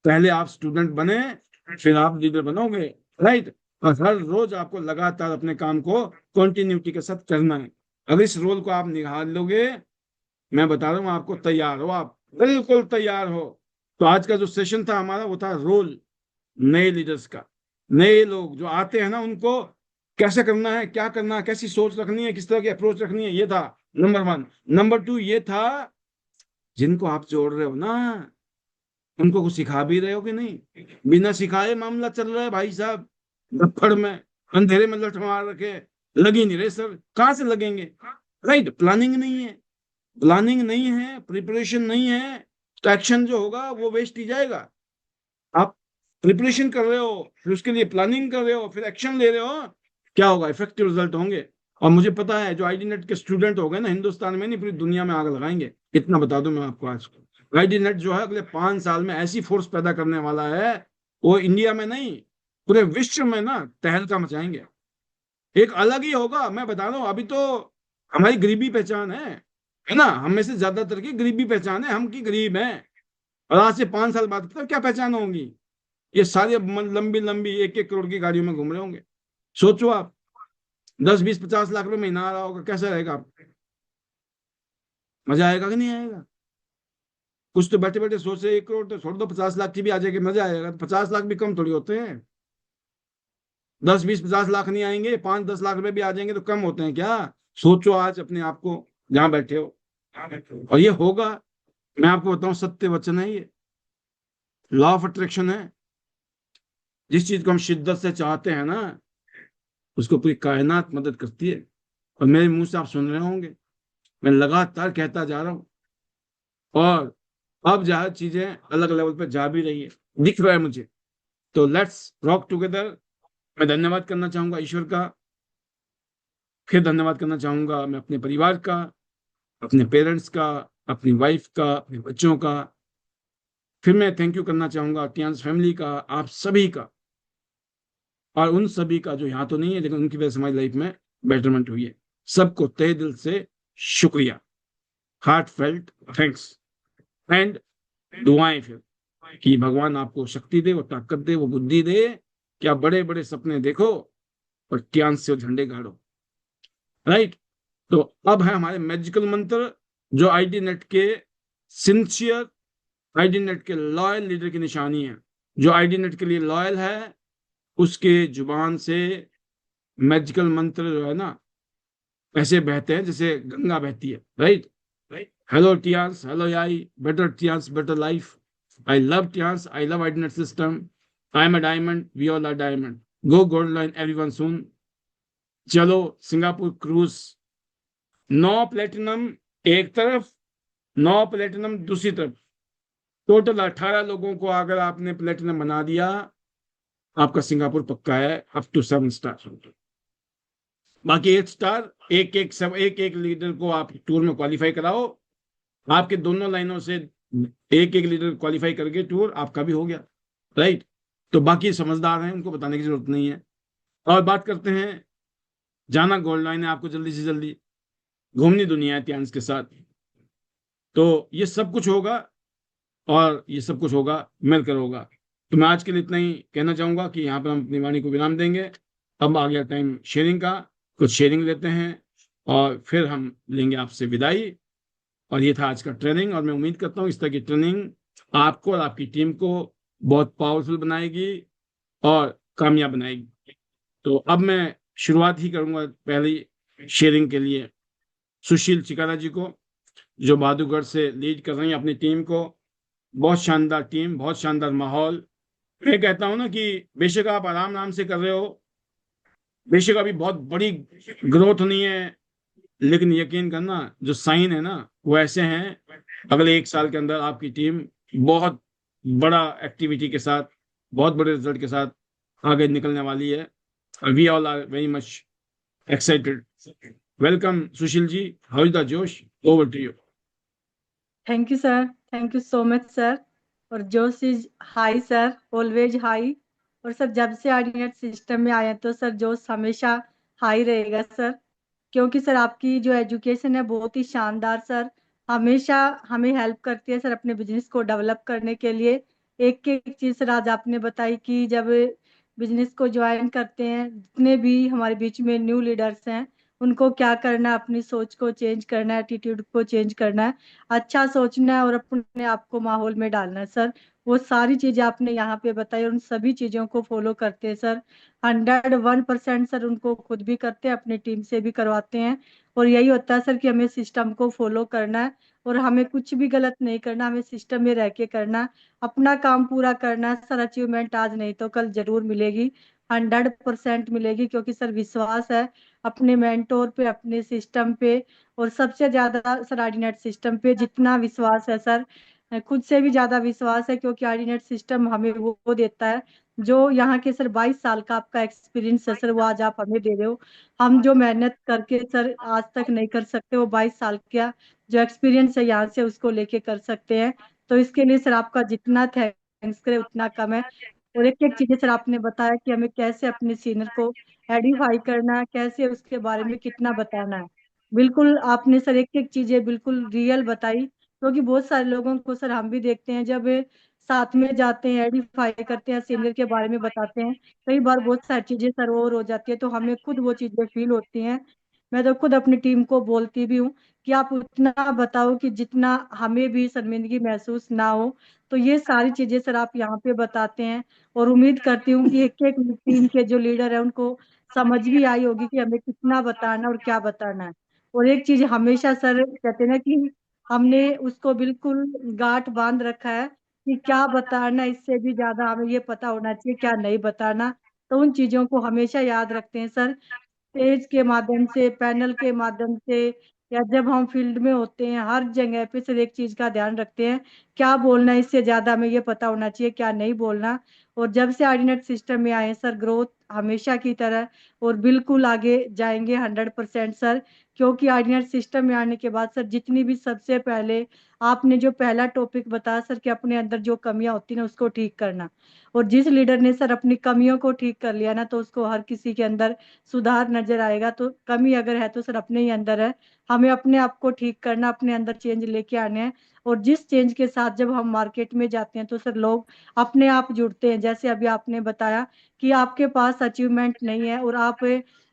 [SPEAKER 1] पहले आप स्टूडेंट बने, फिर आप लीडर बनोगे, राइट। और हर रोज आपको लगातार अपने काम को कंटिन्यूटी के साथ करना है। अगर इस रोल को आप निकाल लोगे, मैं बता रहा हूँ आपको, तैयार हो, आप बिल्कुल तैयार हो। तो आज का जो सेशन था हमारा, वो था रोल नए लीडर्स का। नए लोग जो आते हैं ना, उनको कैसे करना है, क्या करना है, कैसी सोच रखनी है, किस तरह की अप्रोच रखनी है, ये था नंबर 1। नंबर 2 ये था, जिनको आप जोड़ रहे हो ना, उनको कुछ सिखा भी रहे हो कि नहीं। बिना सिखाए मामला चल रहा है भाई साहब, धप्पड़ में, अंधेरे में लठ मार रखे, लग ही नहीं रहे सर, कहाँ से लगेंगे? राइट, प्लानिंग नहीं है, प्लानिंग नहीं है, प्रिपरेशन नहीं है, तो एक्शन जो होगा वो वेस्ट ही जाएगा। आप प्रिपरेशन कर रहे हो, फिर उसके लिए प्लानिंग कर रहे हो, फिर एक्शन ले रहे हो, क्या होगा? इफेक्टिव रिजल्ट होंगे। और मुझे पता है जो आईडी नेट के स्टूडेंट हो गए ना, हिंदुस्तान में नहीं पूरी दुनिया में आग लगाएंगे, इतना बता दूं मैं आपको आज। आईडी नेट जो है अगले 5 साल में ऐसी फोर्स पैदा करने वाला है, वो इंडिया में नहीं पूरे विश्व में ना तहलका मचाएंगे। एक अलग ही होगा, मैं बता रहा हूँ। अभी तो हमारी गरीबी पहचान है ना, हम में से ज्यादातर की गरीबी पहचान है, हम की गरीब हैं। और आज से 5 साल बाद पता है क्या पहचान होगी? ये सारे लंबी लंबी 1-1 करोड़ की गाड़ियों में घूम रहे होंगे। सोचो आप, 10, 20, 50 लाख रुपए महीना आ रहा होगा, कैसा रहेगा आप? मजा आएगा कि नहीं आएगा? कुछ तो बैठे बैठे सोच रहे 1 करोड़ तो छोड़ दो, 50 लाख की भी आ जाएगी, मजा आएगा। 50 लाख भी कम थोड़ी होते हैं। 10, 20, 50 लाख नहीं आएंगे, 5-10 लाख रुपए भी आ जाएंगे तो कम होते हैं क्या? सोचो आज अपने आप को, जहां बैठे हो। और ये होगा, मैं आपको बताऊं, सत्य वचन है ये, लॉ ऑफ अट्रैक्शन है। जिस चीज को हम शिद्दत से चाहते हैं ना, उसको पूरी कायनात मदद करती है। और मेरे मुंह से आप सुन रहे होंगे, मैं लगातार कहता जा रहा हूं, और अब जहाँ चीजें अलग लेवल पे जा भी रही है, दिख रहा है मुझे। तो लेट्स रॉक टुगेदर। मैं धन्यवाद करना चाहूंगा ईश्वर का, फिर धन्यवाद करना चाहूंगा मैं अपने परिवार का, अपने पेरेंट्स का, अपनी वाइफ का, अपने बच्चों का। फिर मैं थैंक यू करना चाहूंगा टियांस फैमिली का, आप सभी का, और उन सभी का जो यहाँ तो नहीं है लेकिन उनकी वजह से हमारी लाइफ में बेटरमेंट हुई है। सबको तहे दिल से शुक्रिया, हार्ट फेल्ट थैंक्स। एंड दुआएं फिर कि भगवान आपको शक्ति दे, वो ताकत दे, वो बुद्धि दे कि आप बड़े बड़े सपने देखो और टियांस से झंडे गाड़ो। राइट। तो अब है हमारे मैजिकल मंत्र, जो आईडी नेट के सिंसियर, आईडी नेट के लॉयल लीडर की निशानी है। जो आईडी नेट के लिए लॉयल है, उसके जुबान से मैजिकल मंत्र जो है ना, ऐसे बहते हैं जैसे गंगा बहती है। राइट। हेलो टियांस, हेलो याई, better Tiens, better life. I love Tiens, I love ID net system. I am a diamond, we all are diamond. Go gold line everyone soon. चलो सिंगापुर क्रूज, 9 प्लेटिनम एक तरफ, 9 platinum दूसरी तरफ, total 18 लोगों को अगर आपने प्लेटिनम बना दिया, आपका सिंगापुर पक्का है अप टू 7 स्टार। बाकी 8 स्टार, एक एक सब, एक एक लीडर को आप टूर में क्वालिफाई कराओ। आपके दोनों लाइनों से एक एक लीडर क्वालिफाई करके टूर आपका भी हो गया। राइट। तो बाकी समझदार हैं, उनको बताने की जरूरत नहीं है। और बात करते हैं, जाना गोल्ड लाइन है आपको जल्दी से जल्दी, घूमनी दुनिया है टियांस के साथ। तो ये सब कुछ होगा, और ये सब कुछ होगा मिलकर होगा। तो मैं आज के लिए इतना ही कहना चाहूंगा कि यहाँ पर हम अपनी वाणी को विराम देंगे। अब आ गया टाइम शेयरिंग का, कुछ शेयरिंग लेते हैं और फिर हम लेंगे आपसे विदाई। और ये था आज का ट्रेनिंग, और मैं उम्मीद करता हूँ इस तरह की ट्रेनिंग आपको और आपकी टीम को बहुत पावरफुल बनाएगी और कामयाब बनाएगी। तो अब मैं शुरुआत ही करूंगा पहली शेयरिंग के लिए सुशील चिकारा जी को, जो बहादुरगढ़ से लीड कर रही हैं अपनी टीम को। बहुत शानदार टीम, बहुत शानदार माहौल। मैं कहता हूं ना कि बेशक आप आराम आराम से कर रहे हो, बेशक अभी बहुत बड़ी ग्रोथ नहीं है, लेकिन यकीन करना जो साइन है ना वो ऐसे हैं, अगले 1 साल के अंदर आपकी टीम बहुत बड़ा एक्टिविटी के साथ, बहुत बड़े रिजल्ट के साथ आगे निकलने वाली है। We all are very much excited. Welcome Sushil ji, how is the जोश, over to you.
[SPEAKER 2] Thank you sir, thank you so much sir. और josh is high sir, always high. और सर जब से आर्डिनेट सिस्टम में आए हैं तो सर जोश हमेशा हाई रहेगा सर, क्योंकि सर आपकी जो एजुकेशन है बहुत ही शानदार सर, हमेशा हमें हेल्प करती है सर अपने बिजनेस को डेवलप करने के लिए। एक एक चीज सर आज आपने बताई कि जब बिजनेस को ज्वाइन करते हैं, जितने भी हमारे बीच में न्यू लीडर्स हैं, उनको क्या करना है, अपनी सोच को चेंज करना है, एटीट्यूड को चेंज करना है, अच्छा सोचना है और अपने आप को माहौल में डालना है सर। वो सारी चीजें आपने यहाँ पे बताई और उन सभी चीजों को फॉलो करते हैं सर। 101% सर उनको खुद भी करते हैं, अपनी टीम से भी करवाते हैं। और यही होता है सर कि हमें सिस्टम को फॉलो करना है और हमें कुछ भी गलत नहीं करना, हमें सिस्टम में रह के करना है, अपना काम पूरा करना है सर। अचीवमेंट आज नहीं तो कल जरूर मिलेगी। 100% मिलेगी, क्योंकि सर विश्वास है अपने मेंटोर पे, अपने सिस्टम पे, और सबसे ज्यादा सर आईडीनेट सिस्टम पे जितना विश्वास है सर, खुद से भी ज्यादा विश्वास है, क्योंकि आईडीनेट सिस्टम हमें वो देता है जो यहाँ के सर 22 साल का आपका एक्सपीरियंस है सर, वो आज आप हमें दे रहे हो। हम जो मेहनत करके सर आज तक नहीं कर सकते, वो 22 साल का जो एक्सपीरियंस है यहाँ से उसको लेके कर सकते हैं। तो इसके लिए सर आपका जितना थैंक्स करे उतना कम है। और एक एक चीजें सर आपने बताया कि हमें कैसे अपने सीनियर को एडिफाई करना है, कैसे उसके बारे में कितना बताना है। बिल्कुल आपने सर एक एक चीजें बिल्कुल रियल बताई, क्योंकि बहुत सारे लोगों को सर हम भी देखते हैं जब साथ में जाते हैं एडिफाई करते हैं सीनियर के बारे में बताते हैं, कई बार बहुत सारी चीजें सर और हो जाती है, तो हमें खुद वो चीजें फील होती हैं। मैं तो खुद अपनी टीम को बोलती भी हूँ कि आप उतना बताओ कि जितना हमें भी शर्मिंदगी महसूस ना हो। तो ये सारी चीजें सर आप यहाँ पे बताते हैं, और उम्मीद करती हूँ कि एक एक टीम के जो लीडर है उनको समझ भी आई होगी कि हमें कितना बताना और क्या बताना है। और एक चीज हमेशा सर कहते हैं ना कि हमने उसको बिल्कुल गांठ बांध रखा है कि क्या बताना, इससे भी ज्यादा हमें ये पता होना चाहिए क्या नहीं बताना। तो उन चीजों को हमेशा याद रखते हैं सर, स्टेज के माध्यम से, पैनल के माध्यम से, या जब हम फील्ड में होते हैं, हर जगह पे सिर्फ एक चीज का ध्यान रखते हैं, क्या बोलना है, इससे ज्यादा हमें ये पता होना चाहिए क्या नहीं बोलना। और जब से आर्डिनेट सिस्टम में आए हैं सर, ग्रोथ हमेशा की तरह और बिल्कुल आगे जाएंगे 100% सर। क्योंकि आर्डिनेट सिस्टम में आने के बाद सर जितनी भी, सबसे पहले आपने जो पहला टॉपिक बताया सर कि अपने अंदर जो कमियां होती हैं ना उसको ठीक करना, और जिस लीडर ने सर अपनी कमियों को ठीक कर लिया ना, तो उसको हर किसी के अंदर सुधार नजर आएगा। तो कमी अगर है तो सर अपने ही अंदर है, हमें अपने आप को ठीक करना, अपने अंदर चेंज लेके आने हैं। और जिस चेंज के साथ जब हम मार्केट में जाते हैं तो सर लोग अपने आप जुड़ते हैं। जैसे अभी आपने बताया कि आपके पास अचीवमेंट नहीं है, और आप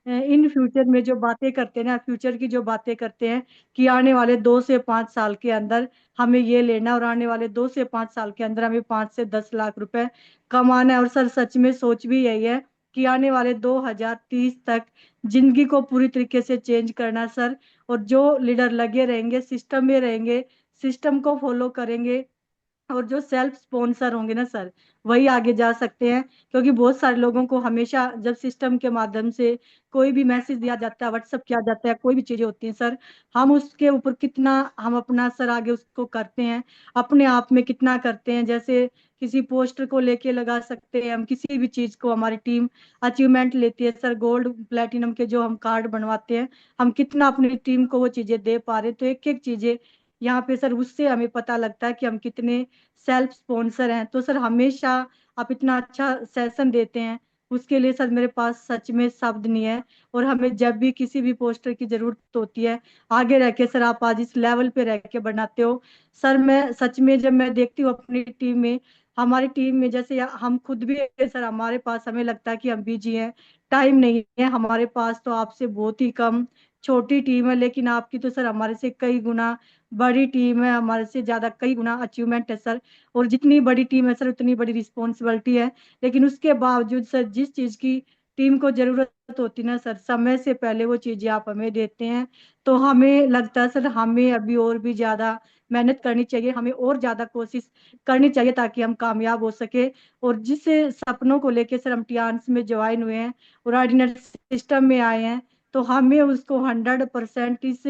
[SPEAKER 2] इन फ्यूचर में जो बातें करते हैं ना, फ्यूचर की जो बातें करते हैं कि आने वाले 2 से 5 साल के अंदर हमें ये लेना, और आने वाले 2 से 5 साल के अंदर हमें 5 से 10 लाख रुपए कमाना है। और सर सच में सोच भी यही है कि आने वाले 2030 तक जिंदगी को पूरी तरीके से चेंज करना सर। और जो लीडर लगे रहेंगे, सिस्टम में रहेंगे, सिस्टम को फॉलो करेंगे, और जो सेल्फ स्पॉन्सर होंगे ना सर, वही आगे जा सकते हैं। क्योंकि बहुत सारे लोगों को हमेशा जब सिस्टम के माध्यम से कोई भी मैसेज दिया जाता है, व्हाट्सअप किया जाता है, कोई भी चीजें होती हैं सर, हम उसके ऊपर कितना हम अपना सर आगे उसको करते हैं, अपने आप में कितना करते हैं। जैसे किसी पोस्टर को लेके लगा सकते हैं हम, किसी भी चीज को हमारी टीम अचीवमेंट लेती है सर, गोल्ड प्लेटिनम के जो हम कार्ड बनवाते हैं, हम कितना अपनी टीम को वो चीजें दे पा रहे हैं। तो एक एक चीजें यहाँ पे सर उससे हमें पता लगता है कि हम कितने सेल्फ स्पॉन्सर हैं। तो सर हमेशा आप इतना अच्छा सेशन देते हैं, उसके लिए सर मेरे पास सच में शब्द नहीं है। और हमें जब भी किसी भी पोस्टर की जरूरत होती है, आगे रह के सर आप आज इस लेवल पे रह के बनाते हो सर। मैं सच में जब मैं देखती हूँ अपनी टीम में, हमारी टीम में, जैसे हम खुद भी है सर, हमारे पास हमें लगता है कि हम बिजी हैं, टाइम नहीं है हमारे पास, तो आपसे बहुत ही कम छोटी टीम है, लेकिन आपकी तो सर हमारे से कई गुना बड़ी टीम है, हमारे से ज्यादा कई गुना अचीवमेंट है सर। और जितनी बड़ी टीम है सर उतनी बड़ी रिस्पॉन्सिबिलिटी है। लेकिन उसके बावजूद सर जिस चीज की टीम को जरूरत होती है ना सर, समय से पहले वो चीजें आप हमें देते हैं। तो हमें लगता है सर हमें अभी और भी ज्यादा मेहनत करनी चाहिए, हमें और ज्यादा कोशिश करनी चाहिए ताकि हम कामयाब हो सके। और जिस सपनों को लेके सर हम टियान्स में ज्वाइन हुए हैं और ऑर्डिनरी सिस्टम में आए हैं, तो हमें उसको 100% इस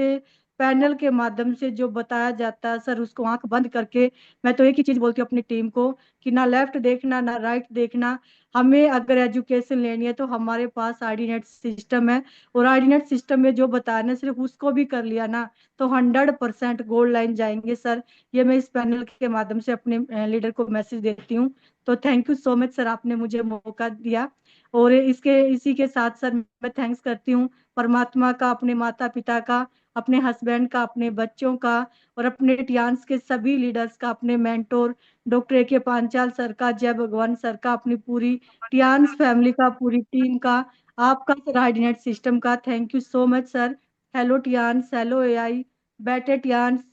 [SPEAKER 2] पैनल के माध्यम से जो बताया जाता है सर, उसको आंख बंद करके, मैं तो एक ही चीज बोलती हूँ अपनी टीम को कि ना लेफ्ट देखना ना राइट देखना। हमें अगर एजुकेशन लेनी है तो हमारे पास आईडीनेट सिस्टम है, और आईडीनेट सिस्टम में जो बताया ना सिर्फ उसको भी कर लिया ना, तो 100% गोल्ड लाइन जाएंगे सर। ये मैं इस पैनल के माध्यम से अपने लीडर को मैसेज देती हूँ। तो thank you so much sir, आपने मुझे मौका दिया। और इसी के साथ सर मैं थैंक्स करती हूँ परमात्मा का, अपने माता पिता का, अपने हस्बैंड का, अपने बच्चों का, और अपने टियान्स के सभी लीडर्स का, अपने मेंटोर डॉक्टर ए के पांचाल सर का, जय भगवान सर का, अपनी पूरी टियान्स फैमिली का, पूरी टीम का, आपका सर आईडीनेट सिस्टम का। Thank you so much sir. Hello Tiens, hello AI, better Tiens,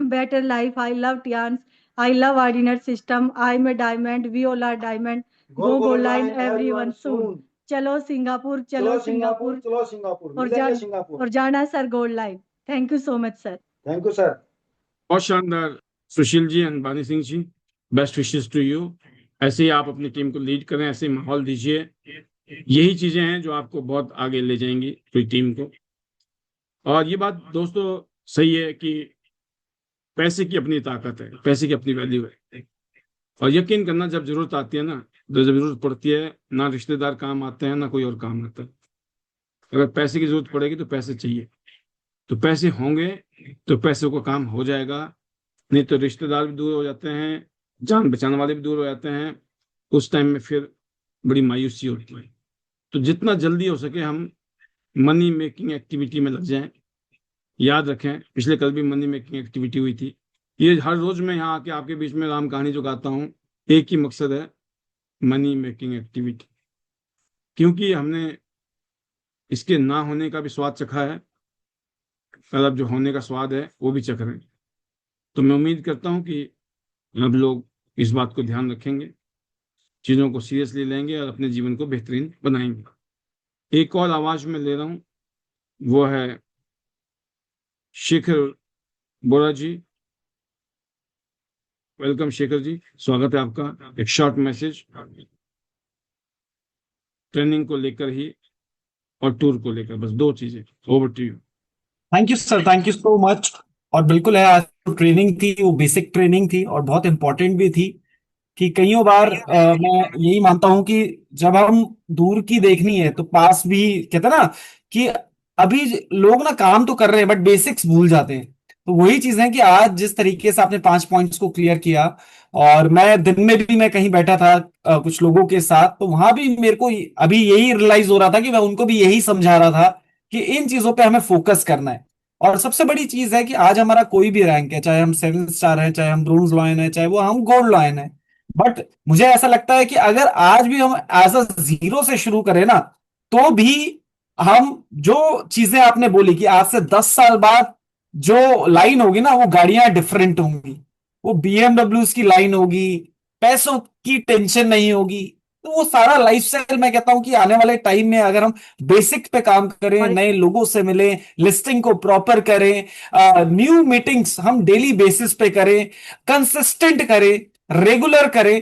[SPEAKER 2] better life, I love Tiens, I love ordinate system, I am a diamond, we all are diamond,
[SPEAKER 3] go
[SPEAKER 2] go
[SPEAKER 3] gold
[SPEAKER 2] line
[SPEAKER 3] line
[SPEAKER 2] everyone
[SPEAKER 3] everyone
[SPEAKER 2] soon.
[SPEAKER 3] Soon.
[SPEAKER 2] चलो Singapore,
[SPEAKER 3] चलो
[SPEAKER 2] चलो
[SPEAKER 3] Singapore,
[SPEAKER 2] Singapore,
[SPEAKER 3] चलो Singapore,
[SPEAKER 2] और
[SPEAKER 3] मिलेंगे
[SPEAKER 2] जान
[SPEAKER 3] Singapore.
[SPEAKER 2] और जाना है sir gold line. Thank you so much sir.
[SPEAKER 3] Thank you sir.
[SPEAKER 1] बहुत शानदार सुशील जी एंड बानी Singh ji, best wishes to you. ऐसे ही आप अपनी टीम को लीड करें, ऐसे ही माहौल दीजिए यही चीजें हैं जो आपको बहुत आगे ले जाएंगी पूरी टीम को। और ये बात दोस्तों सही है कि पैसे की अपनी ताकत है, पैसे की अपनी वैल्यू है। और यकीन करना, जब जरूरत आती है ना, तो जब जरूरत पड़ती है, ना रिश्तेदार काम आते हैं ना कोई और काम आता है। अगर पैसे की जरूरत पड़ेगी तो पैसे चाहिए, तो पैसे होंगे तो पैसे को काम हो जाएगा। नहीं तो रिश्तेदार भी दूर हो जाते हैं, जान बचाने वाले भी दूर हो जाते हैं। उस टाइम में फिर बड़ी मायूसी होती है। तो जितना जल्दी हो सके हम मनी मेकिंग एक्टिविटी में लग जाएं। याद रखें, पिछले कल भी मनी मेकिंग एक्टिविटी हुई थी। ये हर रोज मैं यहाँ आके आपके बीच में राम कहानी जो गाता हूँ, एक ही मकसद है, मनी मेकिंग एक्टिविटी। क्योंकि हमने इसके ना होने का भी स्वाद चखा है, और अब जो होने का स्वाद है वो भी चख रहे हैं। तो मैं उम्मीद करता हूँ कि अब लोग इस बात को ध्यान रखेंगे, चीज़ों को सीरियसली लेंगे और अपने जीवन को बेहतरीन बनाएंगे। एक और आवाज में ले रहा हूँ, वो है शेखर बोरा जी। वेलकम शेखर जी, स्वागत है आपका। एक शॉर्ट मैसेज ट्रेनिंग को लेकर ही और टूर को लेकर, बस दो चीजें। Over to you.
[SPEAKER 3] Thank you sir, thank you so much. और बिल्कुल है, आज जो ट्रेनिंग थी वो बेसिक ट्रेनिंग थी और बहुत इंपॉर्टेंट भी थी। कि कईयों बार मैं यही मानता हूं कि जब हम दूर की देखनी है तो पास भी, कहते हैं ना कि अभी लोग ना काम तो कर रहे हैं बट बेसिक्स भूल जाते हैं। तो वही चीज है कि आज जिस तरीके से आपने 5 पॉइंट्स को क्लियर किया, और मैं दिन में भी मैं कहीं बैठा था कुछ लोगों के साथ, तो वहां भी मेरे को अभी यही रियलाइज हो रहा था कि मैं उनको भी यही समझा रहा था कि इन चीजों पे हमें फोकस करना है। और सबसे बड़ी चीज है कि आज हमारा कोई भी रैंक है, चाहे हम 7 स्टार है, चाहे हम ब्रोंज लॉयन है, चाहे वो हम गोल्ड लॉयन है, बट मुझे ऐसा लगता है कि अगर आज भी हम एज अ जीरो से शुरू करें ना, तो भी हम जो चीजें आपने बोली कि आज से 10 साल बाद जो लाइन होगी ना, वो गाड़ियां डिफरेंट होंगी, वो बीएमडब्ल्यूज की लाइन होगी, पैसों की टेंशन नहीं होगी। तो वो सारा लाइफस्टाइल मैं कहता हूं कि आने वाले टाइम में अगर हम बेसिक पे काम करें,
[SPEAKER 2] हमारे
[SPEAKER 3] नए लोगों से मिलें, लिस्टिंग को प्रॉपर करें, न्यू मीटिंग्स हम डेली बेसिस पे करें, कंसिस्टेंट करें, रेगुलर करें,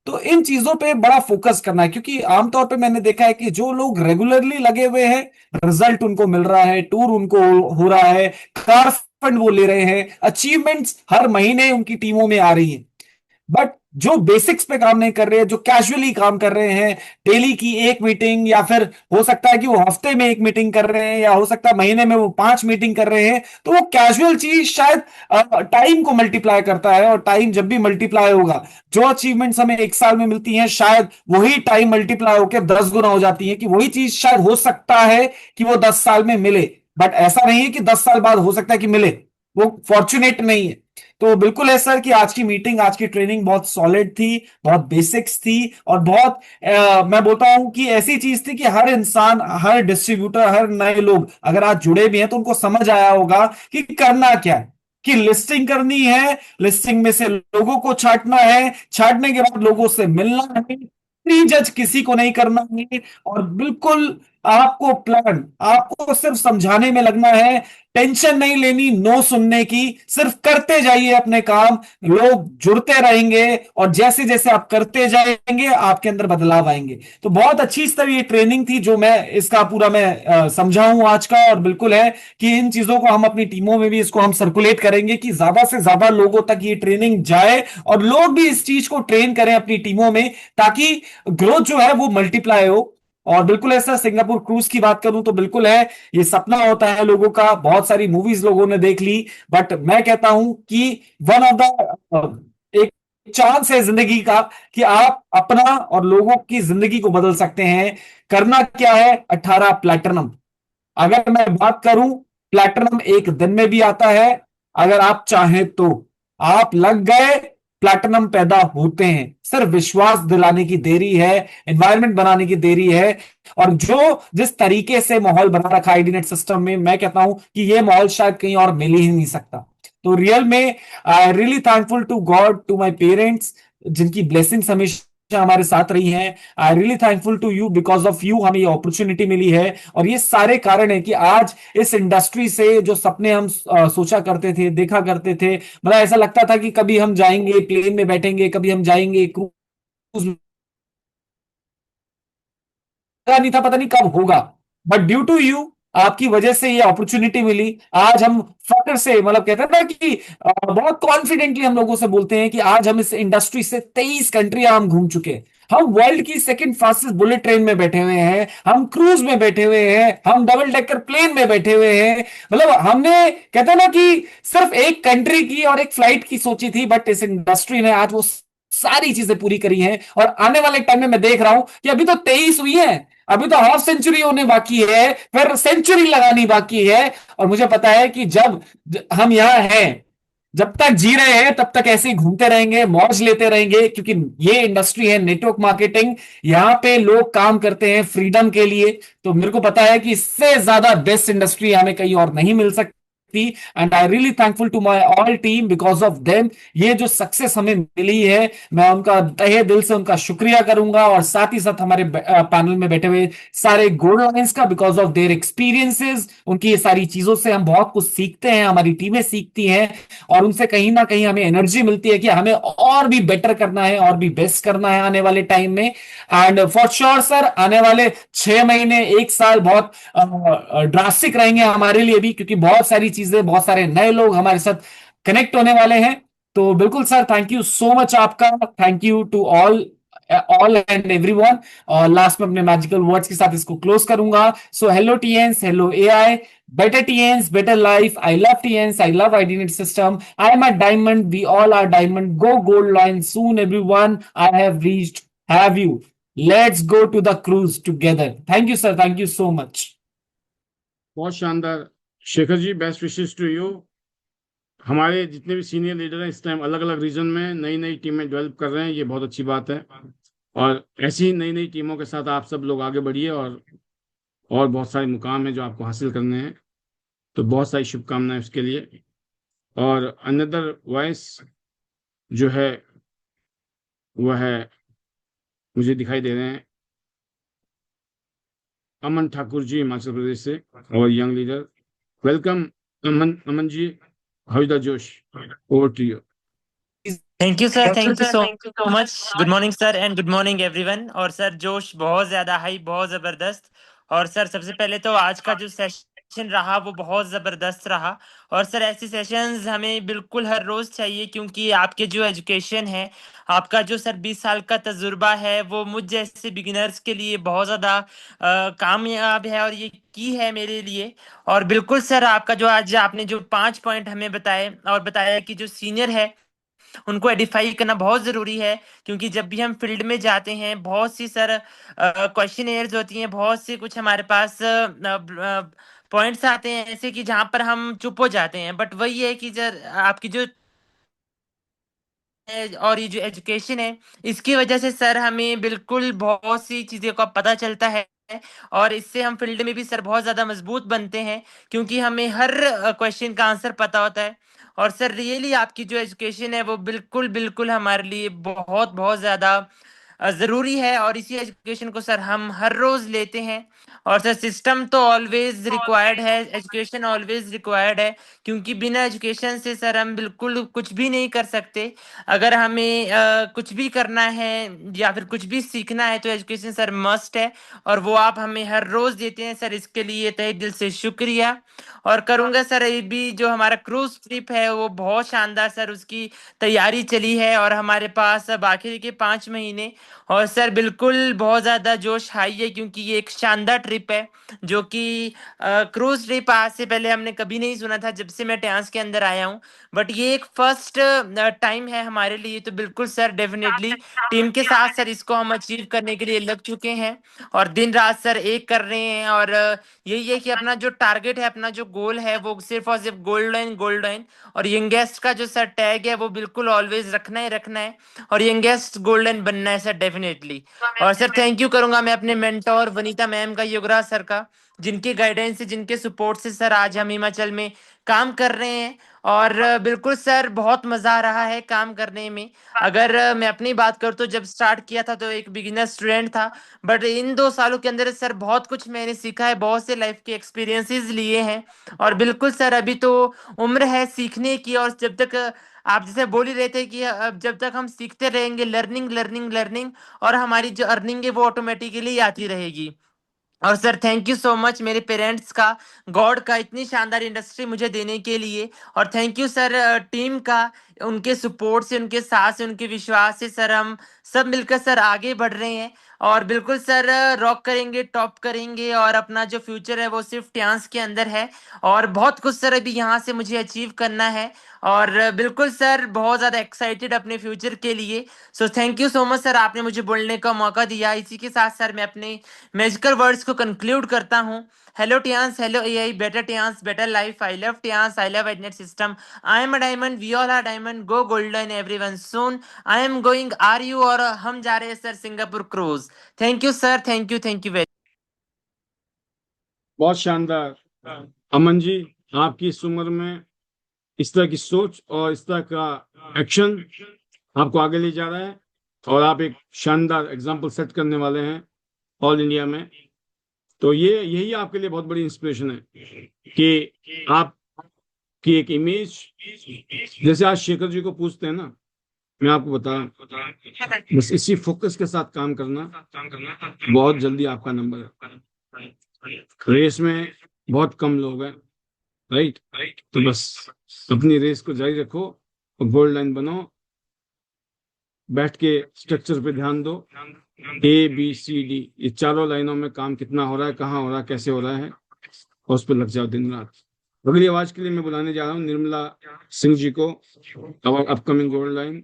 [SPEAKER 3] तो इन चीजों पे बड़ा फोकस करना है। क्योंकि आमतौर पे मैंने देखा है कि जो लोग रेगुलरली लगे हुए हैं, रिजल्ट उनको मिल रहा है, टूर उनको हो रहा है, कार फंड वो ले रहे हैं, अचीवमेंट्स हर महीने उनकी टीमों में आ रही है। बट जो बेसिक्स पे काम नहीं कर रहे हैं, जो कैजुअली काम कर रहे हैं, डेली की एक मीटिंग, या फिर हो सकता है कि वो हफ्ते में एक मीटिंग कर रहे हैं, या हो सकता है महीने में वो 5 मीटिंग कर रहे हैं, तो वो कैजुअल चीज शायद टाइम को मल्टीप्लाई करता है। और टाइम जब भी मल्टीप्लाई होगा, जो अचीवमेंट्स हमें एक साल में मिलती हैं, शायद वही टाइम मल्टीप्लाई होकर 10 गुना हो जाती है। कि वही चीज शायद हो सकता है कि वो 10 साल में मिले, बट ऐसा नहीं है कि 10 साल बाद हो सकता है कि मिले। वो फॉर्चुनेट नहीं है। तो बिल्कुल है सर कि आज की मीटिंग, आज की ट्रेनिंग बहुत सॉलिड थी, बहुत बेसिक्स थी, और बहुत मैं बोलता हूं कि ऐसी चीज थी कि हर इंसान, हर डिस्ट्रीब्यूटर, हर नए लोग अगर आज जुड़े भी हैं तो उनको समझ आया होगा कि करना क्या है। कि लिस्टिंग करनी है, लिस्टिंग में से लोगों को छांटना है, छांटने के बाद लोगों से मिलना है, प्री जज किसी को नहीं करना है, और बिल्कुल आपको प्लान, आपको सिर्फ समझाने में लगना है, टेंशन नहीं लेनी नो सुनने की, सिर्फ करते जाइए अपने काम। लोग जुड़ते रहेंगे, और जैसे जैसे आप करते जाएंगे आपके अंदर बदलाव आएंगे। तो बहुत अच्छी इस तरह ये ट्रेनिंग थी जो मैं इसका पूरा मैं समझा हूं आज का। और बिल्कुल है कि इन चीजों को हम अपनी टीमों में भी इसको हम सर्कुलेट करेंगे कि ज्यादा से ज्यादा लोगों तक ये ट्रेनिंग जाए, और लोग भी इस चीज को ट्रेन करें अपनी टीमों में, ताकि ग्रोथ जो है वो मल्टीप्लाई हो। और बिल्कुल ऐसा, सिंगापुर क्रूज की बात करूं तो बिल्कुल है, ये सपना होता है लोगों का, बहुत सारी मूवीज लोगों ने देख ली, बट मैं कहता हूं कि वन ऑफ द एक चांस है जिंदगी का कि आप अपना और लोगों की जिंदगी को बदल सकते हैं। करना क्या है? 18 प्लैटिनम। अगर मैं बात करूं, प्लैटिनम एक दिन में भी आता है, अगर आप चाहें तो। आप लग गए, प्लैटिनम पैदा होते हैं। सिर्फ विश्वास दिलाने की देरी है, एनवायरनमेंट बनाने की देरी है। और जो जिस तरीके से माहौल बना रखा है आईडीनेट सिस्टम में, मैं कहता हूं कि ये माहौल शायद कहीं और मिल ही नहीं सकता। तो रियल में I really thankful to God, to my parents, जिनकी ब्लेसिंग्स हमेशा हमारे साथ रही हैं। I really thankful to you, because of you हमें ये अपॉर्चुनिटी मिली है। और ये सारे कारण है कि आज इस इंडस्ट्री से जो सपने हम सोचा करते थे, देखा करते थे, मतलब ऐसा लगता था कि कभी हम जाएंगे प्लेन में बैठेंगे, कभी हम जाएंगे क्रूज नहीं था, पता नहीं कब होगा, बट ड्यू टू यू, आपकी वजह से ये अपॉर्चुनिटी मिली। आज हम फक्र से, मतलब कहते हैं ना कि बहुत कॉन्फिडेंटली हम लोगों से बोलते हैं कि आज हम इस इंडस्ट्री से 23 कंट्रियां हम घूम चुके हैं। हम वर्ल्ड की सेकंड फास्टेस्ट बुलेट ट्रेन में बैठे हुए हैं, हम क्रूज में बैठे हुए हैं, हम डबल डेकर प्लेन में बैठे हुए हैं। मतलब हमने, कहते हैं ना कि सिर्फ एक कंट्री की और एक फ्लाइट की सोची थी, बट इस इंडस्ट्री ने आज वो सारी चीजें पूरी करी हैं। और आने वाले टाइम में मैं देख रहा हूं कि अभी तो 23 हुई है, अभी तो हाफ सेंचुरी होने बाकी है, फिर सेंचुरी लगानी बाकी है। और मुझे पता है कि जब हम यहां हैं, जब तक जी रहे हैं तब तक ऐसे ही घूमते रहेंगे, मौज लेते रहेंगे, क्योंकि ये इंडस्ट्री है नेटवर्क मार्केटिंग, यहां पे लोग काम करते हैं फ्रीडम के लिए। तो मेरे को पता है कि इससे ज्यादा बेस्ट इंडस्ट्री हमें कहीं और नहीं मिल सकती। And I really thankful to my all team, because of them ये जो सक्सेस हमें मिली है, मैं उनका तहे दिल से उनका शुक्रिया करूंगा। और साथ ही साथ हमारे पैनल में बैठे हुए सारे गोल्ड लाइंस का, बिकॉज ऑफ देयर एक्सपीरियंसेस, उनकी ये सारी चीजों से हम बहुत कुछ सीखते हैं, हमारी टीमें सीखती हैं, और उनसे कहीं ना कहीं हमें एनर्जी मिलती है कि हमें और भी बेटर करना है, और भी बेस्ट करना है आने वाले टाइम में। एंड फॉर श्योर सर, आने वाले 6 महीने, 1 साल बहुत ड्रास्टिक रहेंगे हमारे लिए भी, क्योंकि बहुत सारी चीजें, बहुत सारे नए लोग हमारे साथ कनेक्ट होने वाले हैं। तो बिल्कुल sir, thank you so much आपका, thank you to all and everyone. और लास्ट में अपने मैजिकल वर्ड्स के साथ इसको क्लोज करूंगा। So hello Tiens, hello AI, better TNs, better life. I love TNs, I love identity system. I am a diamond, we all are diamond. Go gold line soon, everyone. I have reached, have you. Let's go to the cruise together. Thank you sir, thank you so much.
[SPEAKER 1] बहुत शानदार। Shekhar ji, best wishes to you. हमारे जितने भी senior leader हैं इस time अलग अलग reason में नई नई टीमें डेवलप कर रहे हैं, ये बहुत अच्छी बात है। और ऐसी ही नई नई टीमों के साथ आप सब लोग आगे बढ़िए, और बहुत सारे मुकाम हैं जो आपको हासिल करने हैं। तो बहुत सारी शुभकामनाएं उसके लिए। और अनदर वॉइस जो है वह है, मुझे दिखाई दे रहे हैं अमन ठाकुर जी, हिमाचल प्रदेश से, और young leader. Welcome Aman ji, how is the जोश, over to you.
[SPEAKER 4] Thank you sir, thank you so much. Good morning sir and good morning everyone. और सर जोश बहुत ज्यादा हाई, बहुत जबरदस्त। और सर सबसे पहले तो आज का जो सेशन रहा वो बहुत जबरदस्त रहा। और सर ऐसे सेशंस हमें बिल्कुल हर रोज चाहिए, क्योंकि आपके जो एजुकेशन है, आपका जो सर 20 साल का तजुर्बा है, वो मुझ जैसे बिगिनर्स के लिए बहुत ज्यादा कामयाब है, और ये की है मेरे लिए। और बिल्कुल सर, आपका जो आज आपने जो 5 पॉइंट हमें बताए, और बताया कि जो सीनियर है उनको एडिफाई करना बहुत जरूरी है, क्योंकि जब भी हम फील्ड में जाते हैं बहुत सी सर क्वेश्चनेयर्स होती हैं, बहुत से कुछ हमारे पास पॉइंट्स आते हैं ऐसे कि जहां पर हम चुप हो जाते हैं। बट वही है कि सर आपकी जो और ये जो एजुकेशन है, इसकी वजह से सर हमें बिल्कुल बहुत सी चीज़ों का पता चलता है, और इससे हम फील्ड में भी सर बहुत ज़्यादा मजबूत बनते हैं, क्योंकि हमें हर क्वेश्चन का आंसर पता होता है। और सर रियली आपकी जो एजुकेशन है वो बिल्कुल बिल्कुल हमारे लिए बहुत बहुत ज़्यादा ज़रूरी है, और इसी एजुकेशन को सर हम हर रोज़ लेते हैं। और सर सिस्टम तो ऑलवेज रिक्वायर्ड है, एजुकेशन ऑलवेज रिक्वायर्ड है, क्योंकि बिना एजुकेशन से सर हम बिल्कुल कुछ भी नहीं कर सकते। अगर हमें कुछ भी करना है या फिर कुछ भी सीखना है तो एजुकेशन सर मस्ट है, और वो आप हमें हर रोज देते हैं सर, इसके लिए तहे दिल से शुक्रिया। और करूंगा सर, ये भी जो हमारा क्रूज ट्रिप है वो बहुत शानदार सर, उसकी तैयारी चली है, और हमारे पास अब आखिर के 5 महीने। और सर बिल्कुल बहुत ज्यादा जोश हाई है, क्योंकि ये एक शानदार ट्रिप है, जो कि क्रूज ट्रिप आज से पहले हमने कभी नहीं सुना था जब से मैं ट्रांस के अंदर आया हूँ। बट ये एक फर्स्ट टाइम है हमारे लिए, तो बिल्कुल सर डेफिनेटली टीम के साथ सर इसको हम अचीव करने के लिए लग चुके हैं, और दिन रात सर एक कर रहे हैं। और यही है कि अपना जो टारगेट है, अपना जो गोल है, वो सिर्फ और सिर्फ गोल्डन गोल्डन, और यंगेस्ट का जो सर टैग है वो बिल्कुल ऑलवेज रखना ही रखना है, और यंगेस्ट गोल्डन बनना है सर डेफिनेटली। और सर थैंक यू करूंगा मैं अपने मेंटोर वनीता मैम का, युवराज सर का, जिनके गाइडेंस से, जिनके सपोर्ट से सर आज हम हिमाचल में काम कर रहे हैं। और बिल्कुल सर बहुत मजा आ रहा है काम करने में। अगर मैं अपनी बात करूँ तो जब स्टार्ट किया था तो एक बिगिनर स्टूडेंट था, बट इन 2 सालों के अंदर सर बहुत कुछ मैंने सीखा है, बहुत से लाइफ के एक्सपीरियंसेस लिए हैं। और बिल्कुल सर अभी तो उम्र है सीखने की, और जब तक आप जैसे बोल ही रहे थे कि अब जब तक हम सीखते रहेंगे, लर्निंग लर्निंग लर्निंग, और हमारी जो अर्निंग है वो ऑटोमेटिकली आती रहेगी। और sir thank you so much मेरे पेरेंट्स का, गॉड का, इतनी शानदार इंडस्ट्री मुझे देने के लिए। और थैंक यू सर टीम का, उनके सपोर्ट से, उनके साथ से, उनके विश्वास से सर हम सब मिलकर सर आगे बढ़ रहे हैं। और बिल्कुल सर रॉक करेंगे, टॉप करेंगे, और अपना जो फ्यूचर है वो सिर्फ टियांस के अंदर है। और बहुत कुछ सर अभी यहाँ से मुझे अचीव करना है। और बिल्कुल सर बहुत ज़्यादा एक्साइटेड अपने फ्यूचर के लिए। So thank you so much sir, आपने मुझे बोलने का मौका दिया। इसी के साथ सर मैं अपने मैजिकल वर्ड्स को कंक्लूड करता हूँ। Hello Tiens, hello AI, better Tiens, better life, I love Tiens, I love adnet system, I am a diamond, we all are diamond, go golden everyone soon, I am going, are you, और हम जा रहे हैं sir Singapore cruise. Thank you sir, thank you very.
[SPEAKER 1] बहुत शानदार। अमन जी, आपकी इस उम्र में इस तरह की सोच और इस तरह का एक्शन आपको आगे ले जा रहा है, और आप एक शानदार एग्जाम्पल सेट करने वाले हैं ऑल इंडिया में। तो ये यही आपके लिए बहुत बड़ी इंस्पिरेशन है कि आपकी एक इमेज, जैसे आज शेखर जी को पूछते हैं ना, मैं आपको बता, बस इसी फोकस के साथ काम करना, बहुत जल्दी आपका नंबर है। रेस में बहुत कम लोग हैं, राइट? तो बस अपनी रेस को जारी रखो और गोल्ड लाइन बनाओ, बैठ के स्ट्रक्चर पे ध्यान दो, ABCD, ये चारों लाइनों में काम कितना हो रहा है, कहाँ हो रहा है, कैसे हो रहा है, और उस पर लग जाओ दिन रात। अगली आवाज के लिए मैं बुलाने जा रहा हूँ निर्मला सिंह जी को, और अपकमिंग गोल्ड लाइन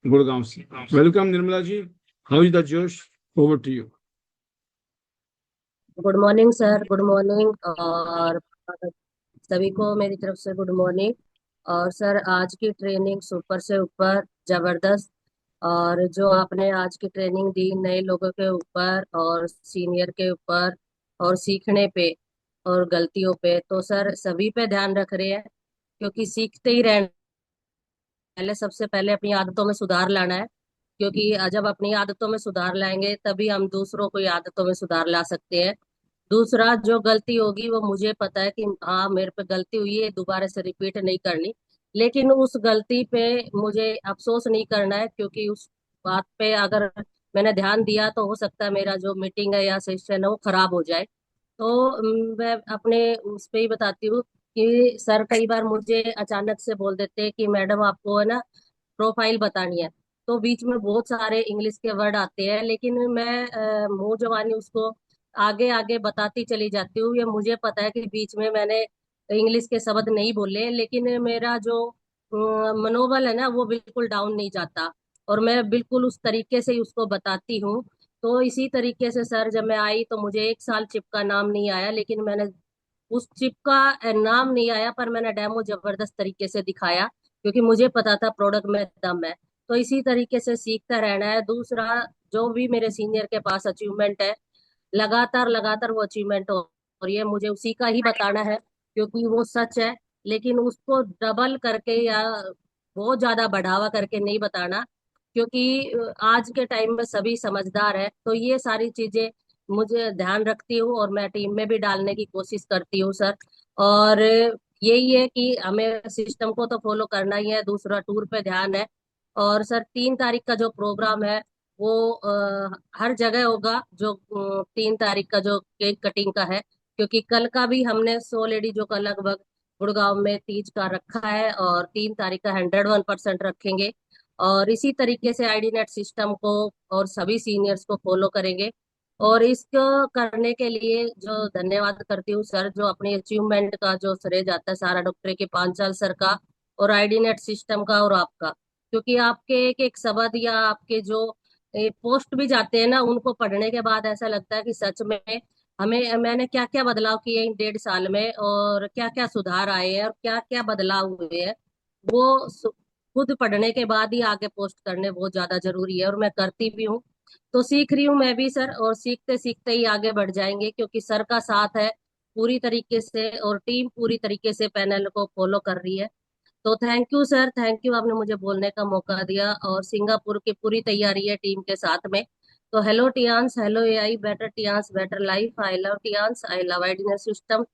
[SPEAKER 1] गुड़गांव से। Welcome Nirmala ji, how is the जोश, over to you.
[SPEAKER 5] Good morning sir, good morning, और सभी को मेरी तरफ से गुड मॉर्निंग। और सर आज की ट्रेनिंग सुपर से ऊपर जबरदस्त, और जो आपने आज की ट्रेनिंग दी नए लोगों के ऊपर और सीनियर के ऊपर और सीखने पे और गलतियों पे, तो सर सभी पे ध्यान रख रहे हैं, क्योंकि सीखते ही रहना। पहले सबसे पहले अपनी आदतों में सुधार लाना है, क्योंकि जब अपनी आदतों में सुधार लाएंगे तभी हम दूसरों को आदतों में सुधार ला सकते हैं। दूसरा, जो गलती होगी वो मुझे पता है कि हाँ मेरे पे गलती हुई है, दोबारा से रिपीट नहीं करनी। लेकिन उस गलती पे मुझे अफसोस नहीं करना है, क्योंकि उस बात पे अगर मैंने ध्यान दिया तो हो सकता है मेरा जो मीटिंग है या सेशन है वो खराब हो जाए। तो मैं अपने उस पे ही बताती हूँ कि सर कई बार मुझे अचानक से बोल देते हैं कि मैडम आपको है ना प्रोफाइल बतानी है, तो बीच में बहुत सारे इंग्लिश के वर्ड आते हैं, लेकिन मैं मुंह जबानी उसको आगे आगे बताती चली जाती हूँ। ये मुझे पता है कि बीच में मैंने इंग्लिश के शब्द नहीं बोले, लेकिन मेरा जो मनोबल है ना वो बिल्कुल डाउन नहीं जाता, और मैं बिल्कुल उस तरीके से ही उसको बताती हूँ। तो इसी तरीके से सर जब मैं आई तो मुझे 1 साल चिप का नाम नहीं आया, लेकिन मैंने उस चिप का नाम नहीं आया, पर मैंने डेमो जबरदस्त तरीके से दिखाया, क्योंकि मुझे पता था प्रोडक्ट में दम है। तो इसी तरीके से सीखता रहना है। दूसरा, जो भी मेरे सीनियर के पास अचीवमेंट है, लगातार लगातार वो अचीवमेंट हो और ये मुझे उसी का ही बताना है, क्योंकि वो सच है। लेकिन उसको डबल करके या बहुत ज्यादा बढ़ावा करके नहीं बताना, क्योंकि आज के टाइम में सभी समझदार है। तो ये सारी चीजें मुझे ध्यान रखती हूँ और मैं टीम में भी डालने की कोशिश करती हूँ सर। और यही है कि हमें सिस्टम को तो फॉलो करना ही है, दूसरा टूर पे ध्यान है। और सर 3 तारीख का जो प्रोग्राम है वो हर जगह होगा, जो 3 तारीख का जो केक कटिंग का है, क्योंकि कल का भी हमने 100 लेडी का लगभग गुड़गांव में तीज का रखा है, और 3 तारीख का 101% रखेंगे। और इसी तरीके से आईडी नेट सिस्टम को और सभी सीनियर्स को फॉलो करेंगे। और इसको करने के लिए जो धन्यवाद करती हूँ सर, जो अपनी अचीवमेंट का जो श्रेय जाता है सारा डॉक्टर के 5 साल सर का और आईडी नेट सिस्टम का और आपका, क्योंकि आपके एक एक शब्द या आपके जो पोस्ट भी जाते हैं ना, उनको पढ़ने के बाद ऐसा लगता है कि सच में हमें मैंने क्या क्या बदलाव किए इन 1.5 साल में, और क्या क्या सुधार आए हैं और क्या क्या बदलाव हुए हैं। वो खुद पढ़ने के बाद ही आगे पोस्ट करने बहुत ज्यादा जरूरी है, और मैं करती भी हूँ। तो सीख रही हूँ मैं भी सर, और सीखते सीखते ही आगे बढ़ जाएंगे, क्योंकि सर का साथ है पूरी तरीके से और टीम पूरी तरीके से पैनल को फॉलो कर रही है। तो thank you sir, thank you, आपने मुझे बोलने का मौका दिया। और सिंगापुर की पूरी तैयारी है टीम के साथ में। तो hello Tiens, hello AI, better Tiens, better life, I love Tiens, I love idea system,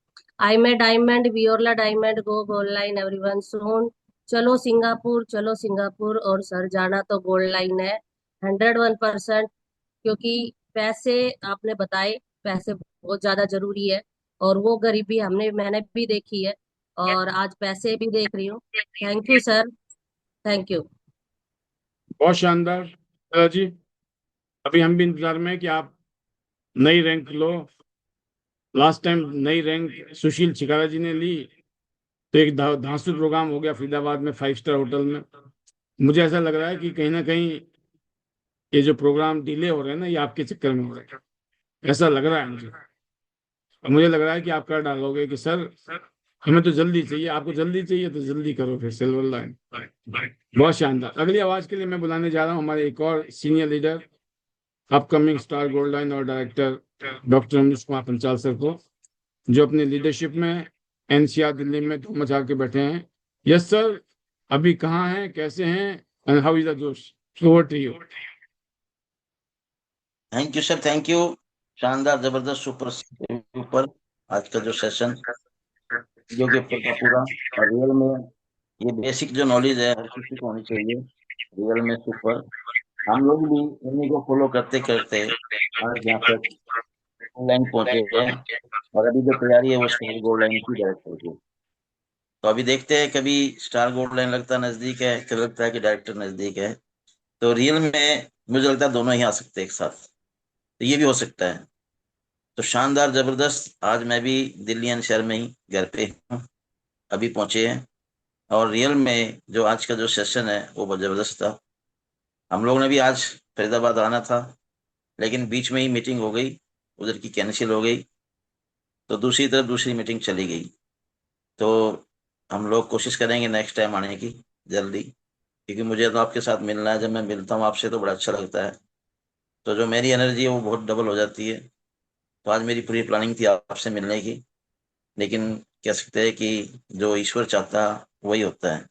[SPEAKER 5] I may diamond, वियोरला diamond, go gold line everyone soon, चलो सिंगापुर, चलो सिंगापुर। और सर जाना तो गोल्ड लाइन है 101%, क्योंकि पैसे आपने बताए पैसे बहुत ज्यादा जरूरी है, और वो गरीबी मैंने भी देखी है, और आज पैसे भी देख रही हूँ। Thank you sir, thank you.
[SPEAKER 1] बहुत शानदार जी। अभी हम भी इंतजार में हैं कि आप नई रैंक लो। लास्ट टाइम नई रैंक सुशील छिकारा जी ने ली, तो एक धांसू प्रोग्राम हो गया फरीदाबाद में 5 स्टार होटल में। मुझे ऐसा लग रहा है कि कहीं ना कहीं ये जो प्रोग्राम डिले हो रहे हैं ना, ये आपके चक्कर में हो रहे हैं, ऐसा लग रहा है मुझे। और मुझे लग रहा है कि आप कर डालोगे कि सर हमें तो जल्दी चाहिए, आपको जल्दी चाहिए तो जल्दी करो फिर सिल्वर लाइन। बहुत शानदार। अगली आवाज के लिए मैं बुलाने जा रहा हूँ हमारे एक और senior leader, upcoming star gold line और director doctor Amrish Kumar Panchal sir को, जो अपने लीडरशिप में एनसीआर दिल्ली में धूम मचा के बैठे हैं। यस सर, अभी कहाँ हैं, कैसे हैं, एंड हाउ इज द जोश? Over to you.
[SPEAKER 6] Thank you sir, thank you. शानदार, जबरदस्त, सुपर ऊपर आज का जो सेशन वीडियो के ऊपर का पूरा, और रियल में ये बेसिक जो नॉलेज है हर किसी को होनी चाहिए, रियल में सुपर। हम लोग भी इन्हीं को फॉलो करते करते आज यहाँ तक लाइन पहुंचे हैं, और अभी जो तैयारी है वो स्टार गोल्ड लाइन की डायरेक्टर की। तो अभी देखते हैं, कभी स्टार गोल्ड लाइन लगता है नजदीक है, कभी लगता है कि डायरेक्टर नजदीक है। तो रियल में मुझे लगता है दोनों ही आ सकते हैं एक साथ, तो ये भी हो सकता है। तो शानदार, जबरदस्त। आज मैं भी दिल्ली एनसीआर में ही घर पे हूँ, अभी पहुंचे हैं। और रियल में जो आज का जो सेशन है वो बहुत जबरदस्त था। हम लोगों ने भी आज फरीदाबाद आना था, लेकिन बीच में ही मीटिंग हो गई, उधर की कैंसिल हो गई, तो दूसरी तरफ दूसरी मीटिंग चली गई। तो हम लोग कोशिश करेंगे नेक्स्ट टाइम आने की जल्दी, क्योंकि मुझे तो आपके साथ मिलना है। जब मैं मिलता हूँ आपसे तो बड़ा अच्छा लगता है, तो जो मेरी एनर्जी है वो बहुत डबल हो जाती है। तो आज मेरी पूरी प्लानिंग थी आपसे मिलने की, लेकिन कह सकते हैं कि जो ईश्वर चाहता वही होता है।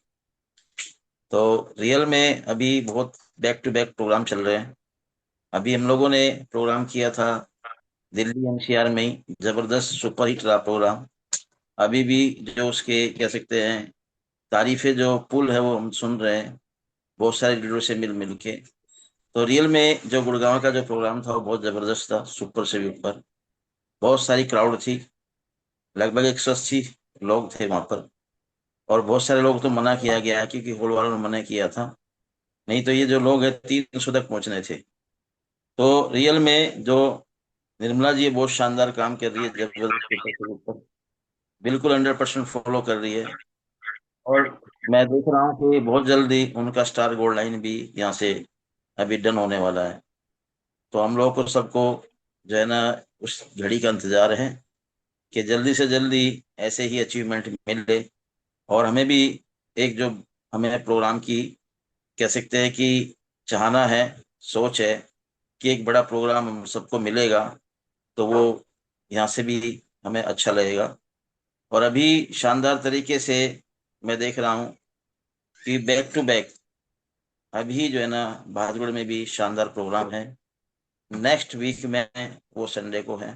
[SPEAKER 6] तो रियल में अभी बहुत बैक टू बैक प्रोग्राम चल रहे हैं। अभी हम लोगों ने प्रोग्राम किया था दिल्ली एनसीआर में ही, जबरदस्त सुपर हिट रहा प्रोग्राम। अभी भी जो उसके कह सकते हैं तारीफे जो पुल है वो हम सुन रहे हैं बहुत सारे लीडरों से मिल मिल के। तो रियल में जो गुड़गांव का जो प्रोग्राम था वो बहुत जबरदस्त था, सुपर से भी ऊपर। बहुत सारी क्राउड थी, लगभग 180 लोग थे वहां पर। और बहुत सारे लोग तो मना किया गया है, क्योंकि हॉल वालों ने मना किया था, नहीं तो ये जो लोग हैं 300 तक पहुंचने थे। तो रियल में जो निर्मला जी बहुत शानदार काम कर रही है, जबरदस्त ऊपर से ऊपर, बिल्कुल 100% फॉलो कर रही है। और मैं देख रहा हूँ कि बहुत जल्दी उनका स्टार गोल्ड लाइन भी यहाँ से अभी डन होने वाला है। तो हम लोग को सबको जो है ना उस घड़ी का इंतजार है कि जल्दी से जल्दी ऐसे ही अचीवमेंट मिले। और हमें भी एक जो हमें प्रोग्राम की कह सकते हैं कि चाहना है, सोच है कि एक बड़ा प्रोग्राम हम सबको मिलेगा, तो वो यहाँ से भी हमें अच्छा लगेगा। और अभी शानदार तरीके से मैं देख रहा हूँ कि बैक टू बैक अभी जो है ना भादगुड़ में भी शानदार प्रोग्राम है। नेक्स्ट वीक में वो संडे को है,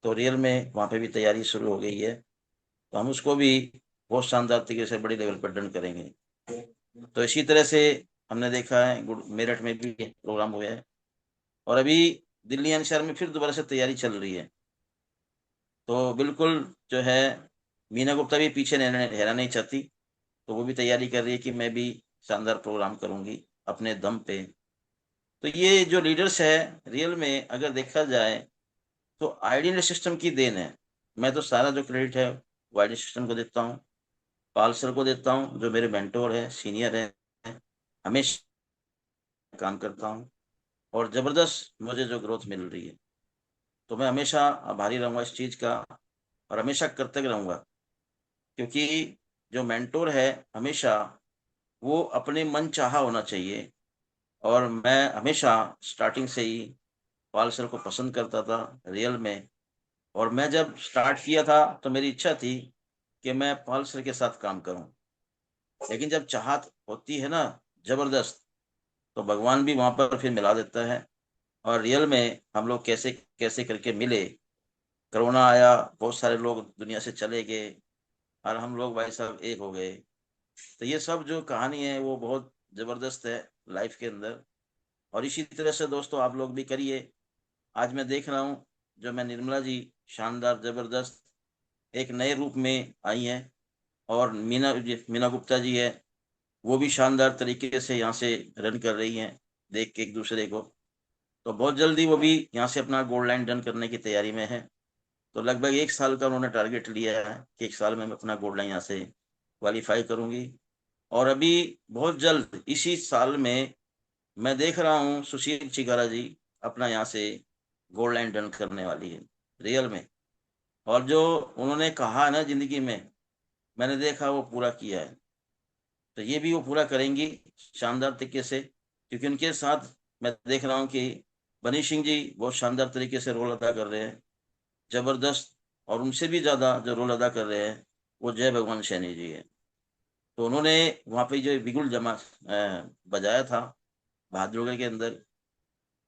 [SPEAKER 6] तो रियल में वहाँ पे भी तैयारी शुरू हो गई है। तो हम उसको भी बहुत शानदार तरीके से बड़ी लेवल पर डन करेंगे। तो इसी तरह से हमने देखा है मेरठ में भी प्रोग्राम हुआ है, और अभी दिल्ली एनसीआर में फिर दोबारा से तैयारी चल रही है। तो बिल्कुल जो है मीना गुप्ता भी पीछे रहना नहीं चाहती, तो वो भी तैयारी कर रही है कि मैं भी शानदार प्रोग्राम करूंगी अपने दम पे। तो ये जो लीडर्स है रियल में अगर देखा जाए तो आइडियल सिस्टम की देन है। मैं तो सारा जो क्रेडिट है वो आइडियल सिस्टम को देता हूँ, पाल सर को देता हूँ जो मेरे मेंटोर है, सीनियर है, हमेशा काम करता हूँ, और जबरदस्त मुझे जो ग्रोथ मिल रही है, तो मैं हमेशा आभारी रहूंगा इस चीज का, और हमेशा करते रहूंगा। क्योंकि जो मेंटोर है हमेशा वो अपने मन चाहा होना चाहिए। और मैं हमेशा स्टार्टिंग से ही पाल सर को पसंद करता था रियल में। और मैं जब स्टार्ट किया था तो मेरी इच्छा थी कि मैं पाल सर के साथ काम करूं, लेकिन जब चाहत होती है ना जबरदस्त, तो भगवान भी वहां पर फिर मिला देता है। और रियल में हम लोग कैसे कैसे करके मिले, कोरोना आया, बहुत सारे लोग दुनिया से चले गए, और हम लोग भाई साहब एक हो गए। तो ये सब जो कहानी है वो बहुत जबरदस्त है लाइफ के अंदर। और इसी तरह से दोस्तों आप लोग भी करिए। आज मैं देख रहा हूँ जो मैं निर्मला जी शानदार जबरदस्त एक नए रूप में आई हैं, और मीना गुप्ता जी है, वो भी शानदार तरीके से यहाँ से रन कर रही हैं, देख के एक दूसरे को। तो बहुत जल्दी वो भी यहाँ से अपना गोल्ड लाइन रन करने की तैयारी में है। तो लगभग 1 साल का उन्होंने टारगेट लिया है कि 1 साल में मैं अपना गोल्ड लाइन यहाँ से क्वालिफाई करूंगी। और अभी बहुत जल्द इसी साल में मैं देख रहा हूँ सुशील चिकारा जी अपना यहाँ से गोल्ड लाइन रन करने वाली है रियल में। और जो उन्होंने कहा है ना जिंदगी में, मैंने देखा वो पूरा किया है। तो ये भी वो पूरा करेंगी शानदार तरीके से, क्योंकि उनके साथ मैं देख रहा हूँ कि बनी सिंह जी बहुत शानदार तरीके से रोल अदा कर रहे हैं, जबरदस्त। और उनसे भी ज्यादा जो रोल अदा कर रहे हैं वो जय भगवान सैनी जी है। तो उन्होंने वहाँ पे जो बिगुल बजाया था बहादुरगढ़ के अंदर,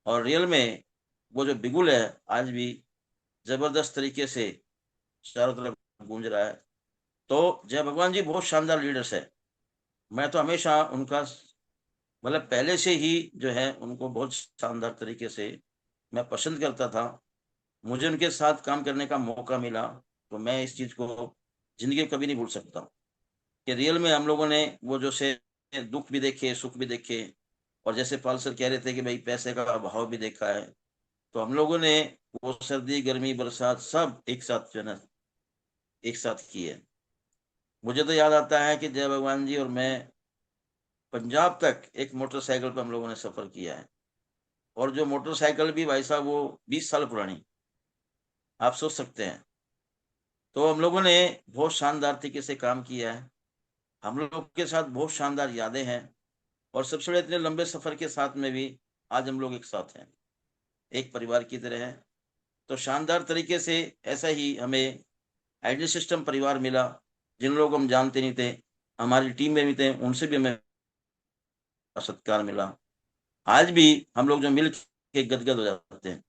[SPEAKER 6] और रियल में वो जो बिगुल है आज भी जबरदस्त तरीके से चारों तरफ गूंज रहा है। तो जय भगवान जी बहुत शानदार लीडर्स है। मैं तो हमेशा उनका मतलब पहले से ही जो है उनको बहुत शानदार तरीके से मैं पसंद करता था। मुझे उनके साथ काम करने का मौका मिला तो मैं इस चीज को जिंदगी में कभी नहीं भूल सकता कि रियल में हम लोगों ने वो जो से दुख भी देखे, सुख भी देखे। और जैसे पाल सर कह रहे थे कि भाई पैसे का अभाव भी देखा है, तो हम लोगों ने वो सर्दी गर्मी बरसात सब एक साथ जो है ना एक साथ की है। मुझे तो याद आता है कि जय भगवान जी और मैं पंजाब तक एक मोटरसाइकिल पर हम लोगों ने सफर किया है। और जो मोटरसाइकिल भी भाई साहब वो 20 साल पुरानी, आप सोच सकते हैं। तो हम लोगों ने बहुत शानदार तरीके से काम किया है, हम लोग के साथ बहुत शानदार यादें हैं। और सबसे बड़े इतने लंबे सफर के साथ में भी आज हम लोग एक साथ हैं, एक परिवार की तरह हैं। तो शानदार तरीके से ऐसा ही हमें आइडियल सिस्टम परिवार मिला। जिन लोगों को हम जानते नहीं थे, हमारी टीम में भी थे, उनसे भी हमें सत्कार मिला। आज भी हम लोग जो मिल के गदगद हो जाते हैं।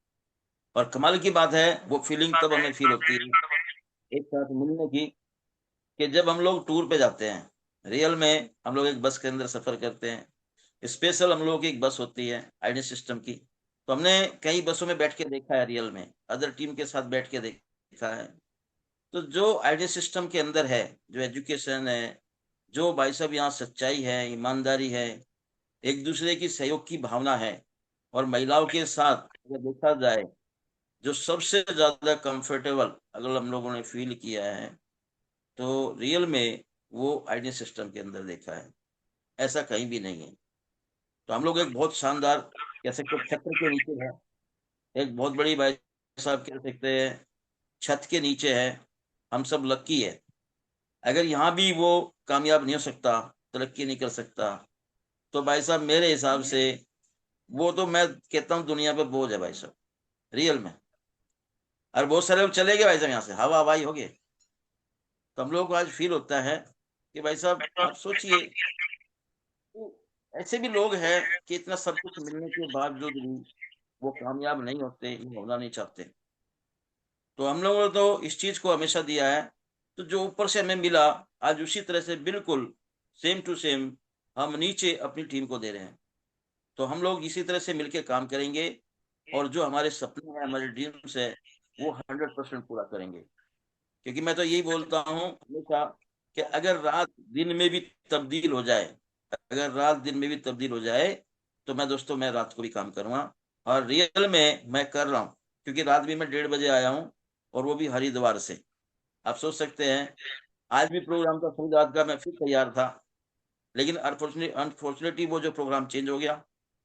[SPEAKER 6] और कमाल की बात है वो फीलिंग तब हमें फील होती है एक साथ मिलने की, कि जब हम लोग टूर पे जाते हैं। रियल में हम लोग एक बस के अंदर सफर करते हैं, स्पेशल हम लोगों की एक बस होती है आइडियल सिस्टम की। तो हमने कई बसों में बैठ के देखा है, रियल में अदर टीम के साथ बैठ के देखा है। तो जो आइडियल सिस्टम के अंदर है, जो एजुकेशन है, जो भाई साहब यहाँ सच्चाई है, ईमानदारी है, एक दूसरे की सहयोग की भावना है, और महिलाओं के साथ अगर देखा जाए जो सबसे ज्यादा कंफर्टेबल अगर हम लोगों ने फील किया है तो रियल में वो आइडियल सिस्टम के अंदर देखा है, ऐसा कहीं भी नहीं है। तो हम लोग एक बहुत शानदार कह सकते हैं छत्र के नीचे है, एक बहुत बड़ी भाई साहब कह सकते हैं छत के नीचे है। हम सब लकी है। अगर यहाँ भी वो कामयाब नहीं हो सकता, तरक्की नहीं कर सकता, तो भाई साहब मेरे हिसाब से वो तो मैं कहता हूँ दुनिया पे बोझ है भाई साहब रियल में। और बहुत सारे लोग चले गए भाई साहब यहाँ से, हवा हवाई हो गए। तो हम लोगों को आज फील होता है कि भाई साहब आप सोचिए, तो ऐसे भी लोग हैं कि इतना सब कुछ मिलने के बावजूद भी वो कामयाब नहीं होते, ये होना नहीं चाहते। तो हम लोगों ने तो इस चीज को हमेशा दिया है। तो जो ऊपर से हमें मिला आज उसी तरह से बिल्कुल सेम टू सेम हम नीचे अपनी टीम को दे रहे हैं। तो हम लोग इसी तरह से मिलकर काम करेंगे, और जो हमारे सपने हैं, हमारे ड्रीम्स है, वो 100% पूरा करेंगे। क्योंकि मैं तो यही बोलता हूँ हमेशा कि अगर रात दिन में भी तब्दील हो जाए, अगर रात दिन में भी तब्दील हो जाए, तो मैं दोस्तों मैं रात को भी काम करूंगा। और रियल में मैं कर रहा हूँ, क्योंकि रात भी मैं 1:30 बजे आया हूँ, और वो भी हरिद्वार से। आप सोच सकते हैं आज भी प्रोग्राम था फरीदाबाद का, मैं फिर तैयार था, लेकिन अनफॉर्चुनेटली वो जो प्रोग्राम चेंज हो गया,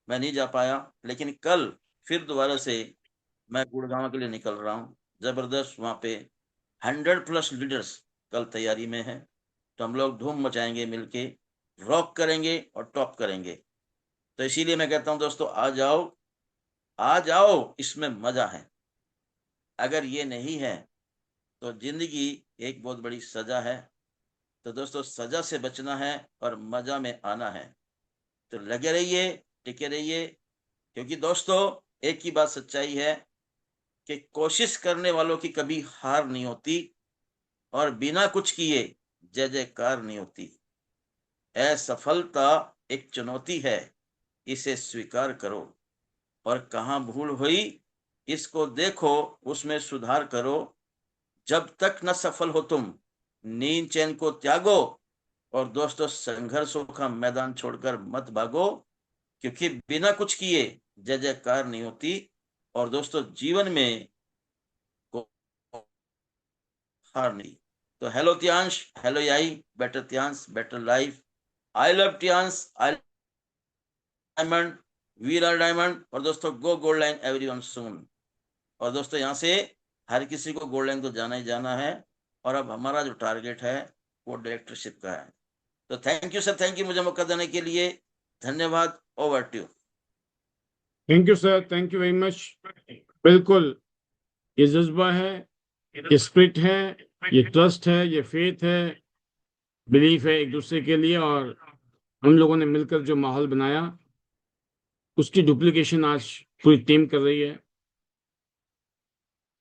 [SPEAKER 6] मैं नहीं जा पाया। लेकिन कल फिर दोबारा से मैं गुड़गांव के लिए निकल रहा हूँ। जबरदस्त वहाँ पे 100+ लीडर्स कल तैयारी में है। तो हम लोग धूम मचाएंगे, मिलके रॉक करेंगे और टॉप करेंगे। तो इसीलिए मैं कहता हूँ दोस्तों आ जाओ, आ जाओ, इसमें मजा है। अगर ये नहीं है तो जिंदगी एक बहुत बड़ी सजा है। तो दोस्तों सजा से बचना है और मजा में आना है। तो लगे रहिए, टिके रहिए, क्योंकि दोस्तों एक ही बात सच्चाई है कि कोशिश करने वालों की कभी हार नहीं होती, और बिना कुछ किए जय जयकार नहीं होती। असफलता एक चुनौती है, इसे स्वीकार करो। और कहाँ भूल हुई इसको देखो, उसमें सुधार करो। जब तक न सफल हो तुम, नींद चैन को त्यागो। और दोस्तों, संघर्षों का मैदान छोड़कर मत भागो, क्योंकि बिना कुछ किए जय जयकार नहीं होती। और दोस्तों, जीवन में हार नहीं। तो हेलो तियांश, हेलो याई, better Tiens, better life. I love Tiens, I diamond, we are diamond. और दोस्तों, go gold line everyone soon. और दोस्तों, यहाँ से हर किसी को गोल्ड लाइन तो जाना ही जाना है। और अब हमारा जो टारगेट है वो डायरेक्टरशिप का है। तो thank you sir, thank you मुझे मौका देने के लिए। धन्यवाद। Over to you.
[SPEAKER 1] Thank you sir, thank you very much. बिल्कुल, ये जज्बा है, ये स्पिरिट है, ये ट्रस्ट है, ये फेथ है, बिलीफ है एक दूसरे के लिए। और हम लोगों ने मिलकर जो माहौल बनाया, उसकी डुप्लीकेशन आज पूरी टीम कर रही है।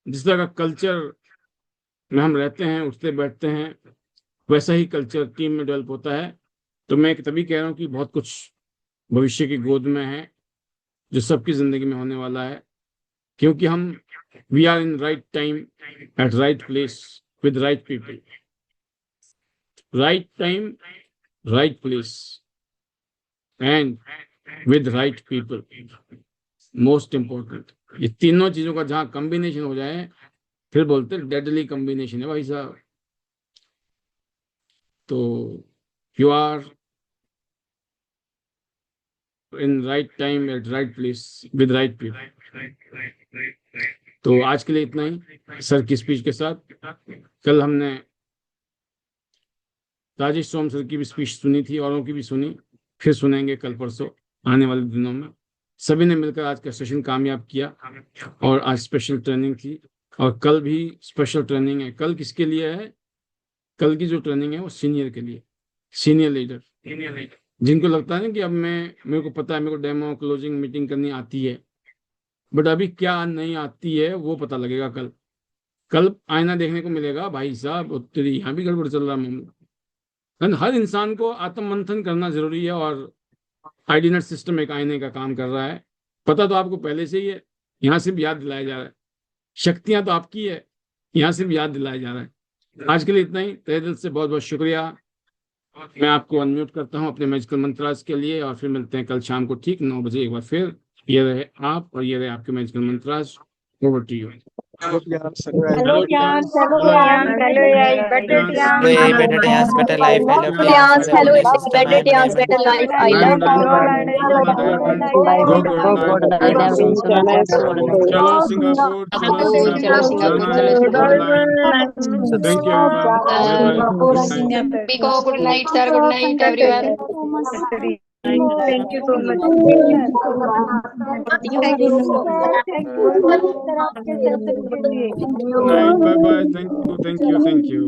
[SPEAKER 1] जिस तरह का कल्चर में हम रहते हैं, उठते बैठते हैं, वैसा ही कल्चर टीम में डेवलप होता है। तो मैं तभी कह रहा हूँ कि बहुत कुछ भविष्य की गोद में है, जो सबकी जिंदगी में होने वाला है। क्योंकि हम we are in right time at right place with right people. Right time, right place and with right people, most important. ये तीनों चीजों का जहां कॉम्बिनेशन हो जाए, फिर बोलते हैं डेडली कॉम्बिनेशन है भाई साहब। तो you are in right time at right place with right people. तो आज के लिए इतना ही सर की स्पीच के साथ। कल हमने राजेश सोम सर की भी स्पीच सुनी थी, औरों की भी सुनी, फिर सुनेंगे कल परसों आने वाले दिनों में। सभी ने मिलकर आज का सेशन कामयाब किया। और आज स्पेशल ट्रेनिंग थी, और कल भी स्पेशल ट्रेनिंग है। कल किसके लिए है? कल की जो ट्रेनिंग है वो सीनियर के लिए, सीनियर लीडर, जिनको लगता है ना कि अब मेरे को पता है, मेरे को डेमो क्लोजिंग मीटिंग करनी आती है, बट अभी क्या नहीं आती है वो पता लगेगा कल। कल आईना देखने को मिलेगा, भाई साहब तेरी यहाँ भी गड़बड़ चल रहा है मामला। हर इंसान को आत्ममंथन करना जरूरी है, और आईडीनेट सिस्टम एक आईने का काम कर रहा है। पता तो आपको पहले से ही है, यहाँ से भी याद दिलाया जा रहा है। शक्तियां तो आपकी है, यहाँ से भी याद दिलाया जा रहा है। आज के लिए इतना ही। तहे दिल से बहुत बहुत शुक्रिया। मैं आपको अनम्यूट करता हूँ अपने मैजिकल मंत्रास के लिए, और फिर मिलते हैं कल शाम को ठीक 9 बजे एक बार फिर। ये रहे आप, और ये रहे आपके magical mantras. Over to you.
[SPEAKER 7] Hello gyan, hello gyan, hello याई, better gyan,
[SPEAKER 4] Way better dance, better life. I love dance,
[SPEAKER 8] Hello,
[SPEAKER 4] better system. I
[SPEAKER 8] better
[SPEAKER 4] am
[SPEAKER 8] dance,
[SPEAKER 4] diamond.
[SPEAKER 8] better life. I love
[SPEAKER 1] चलो सिंगापुर, चलो Singapore, thank you everyone, bye bye, good night.
[SPEAKER 8] Biko, good night, sir. Good night, everyone.
[SPEAKER 7] Thank you so much.
[SPEAKER 8] Thank you so much.
[SPEAKER 7] Thank you sir, आपके session के लिए।
[SPEAKER 1] Good night, bye bye, thank you, thank you, thank you.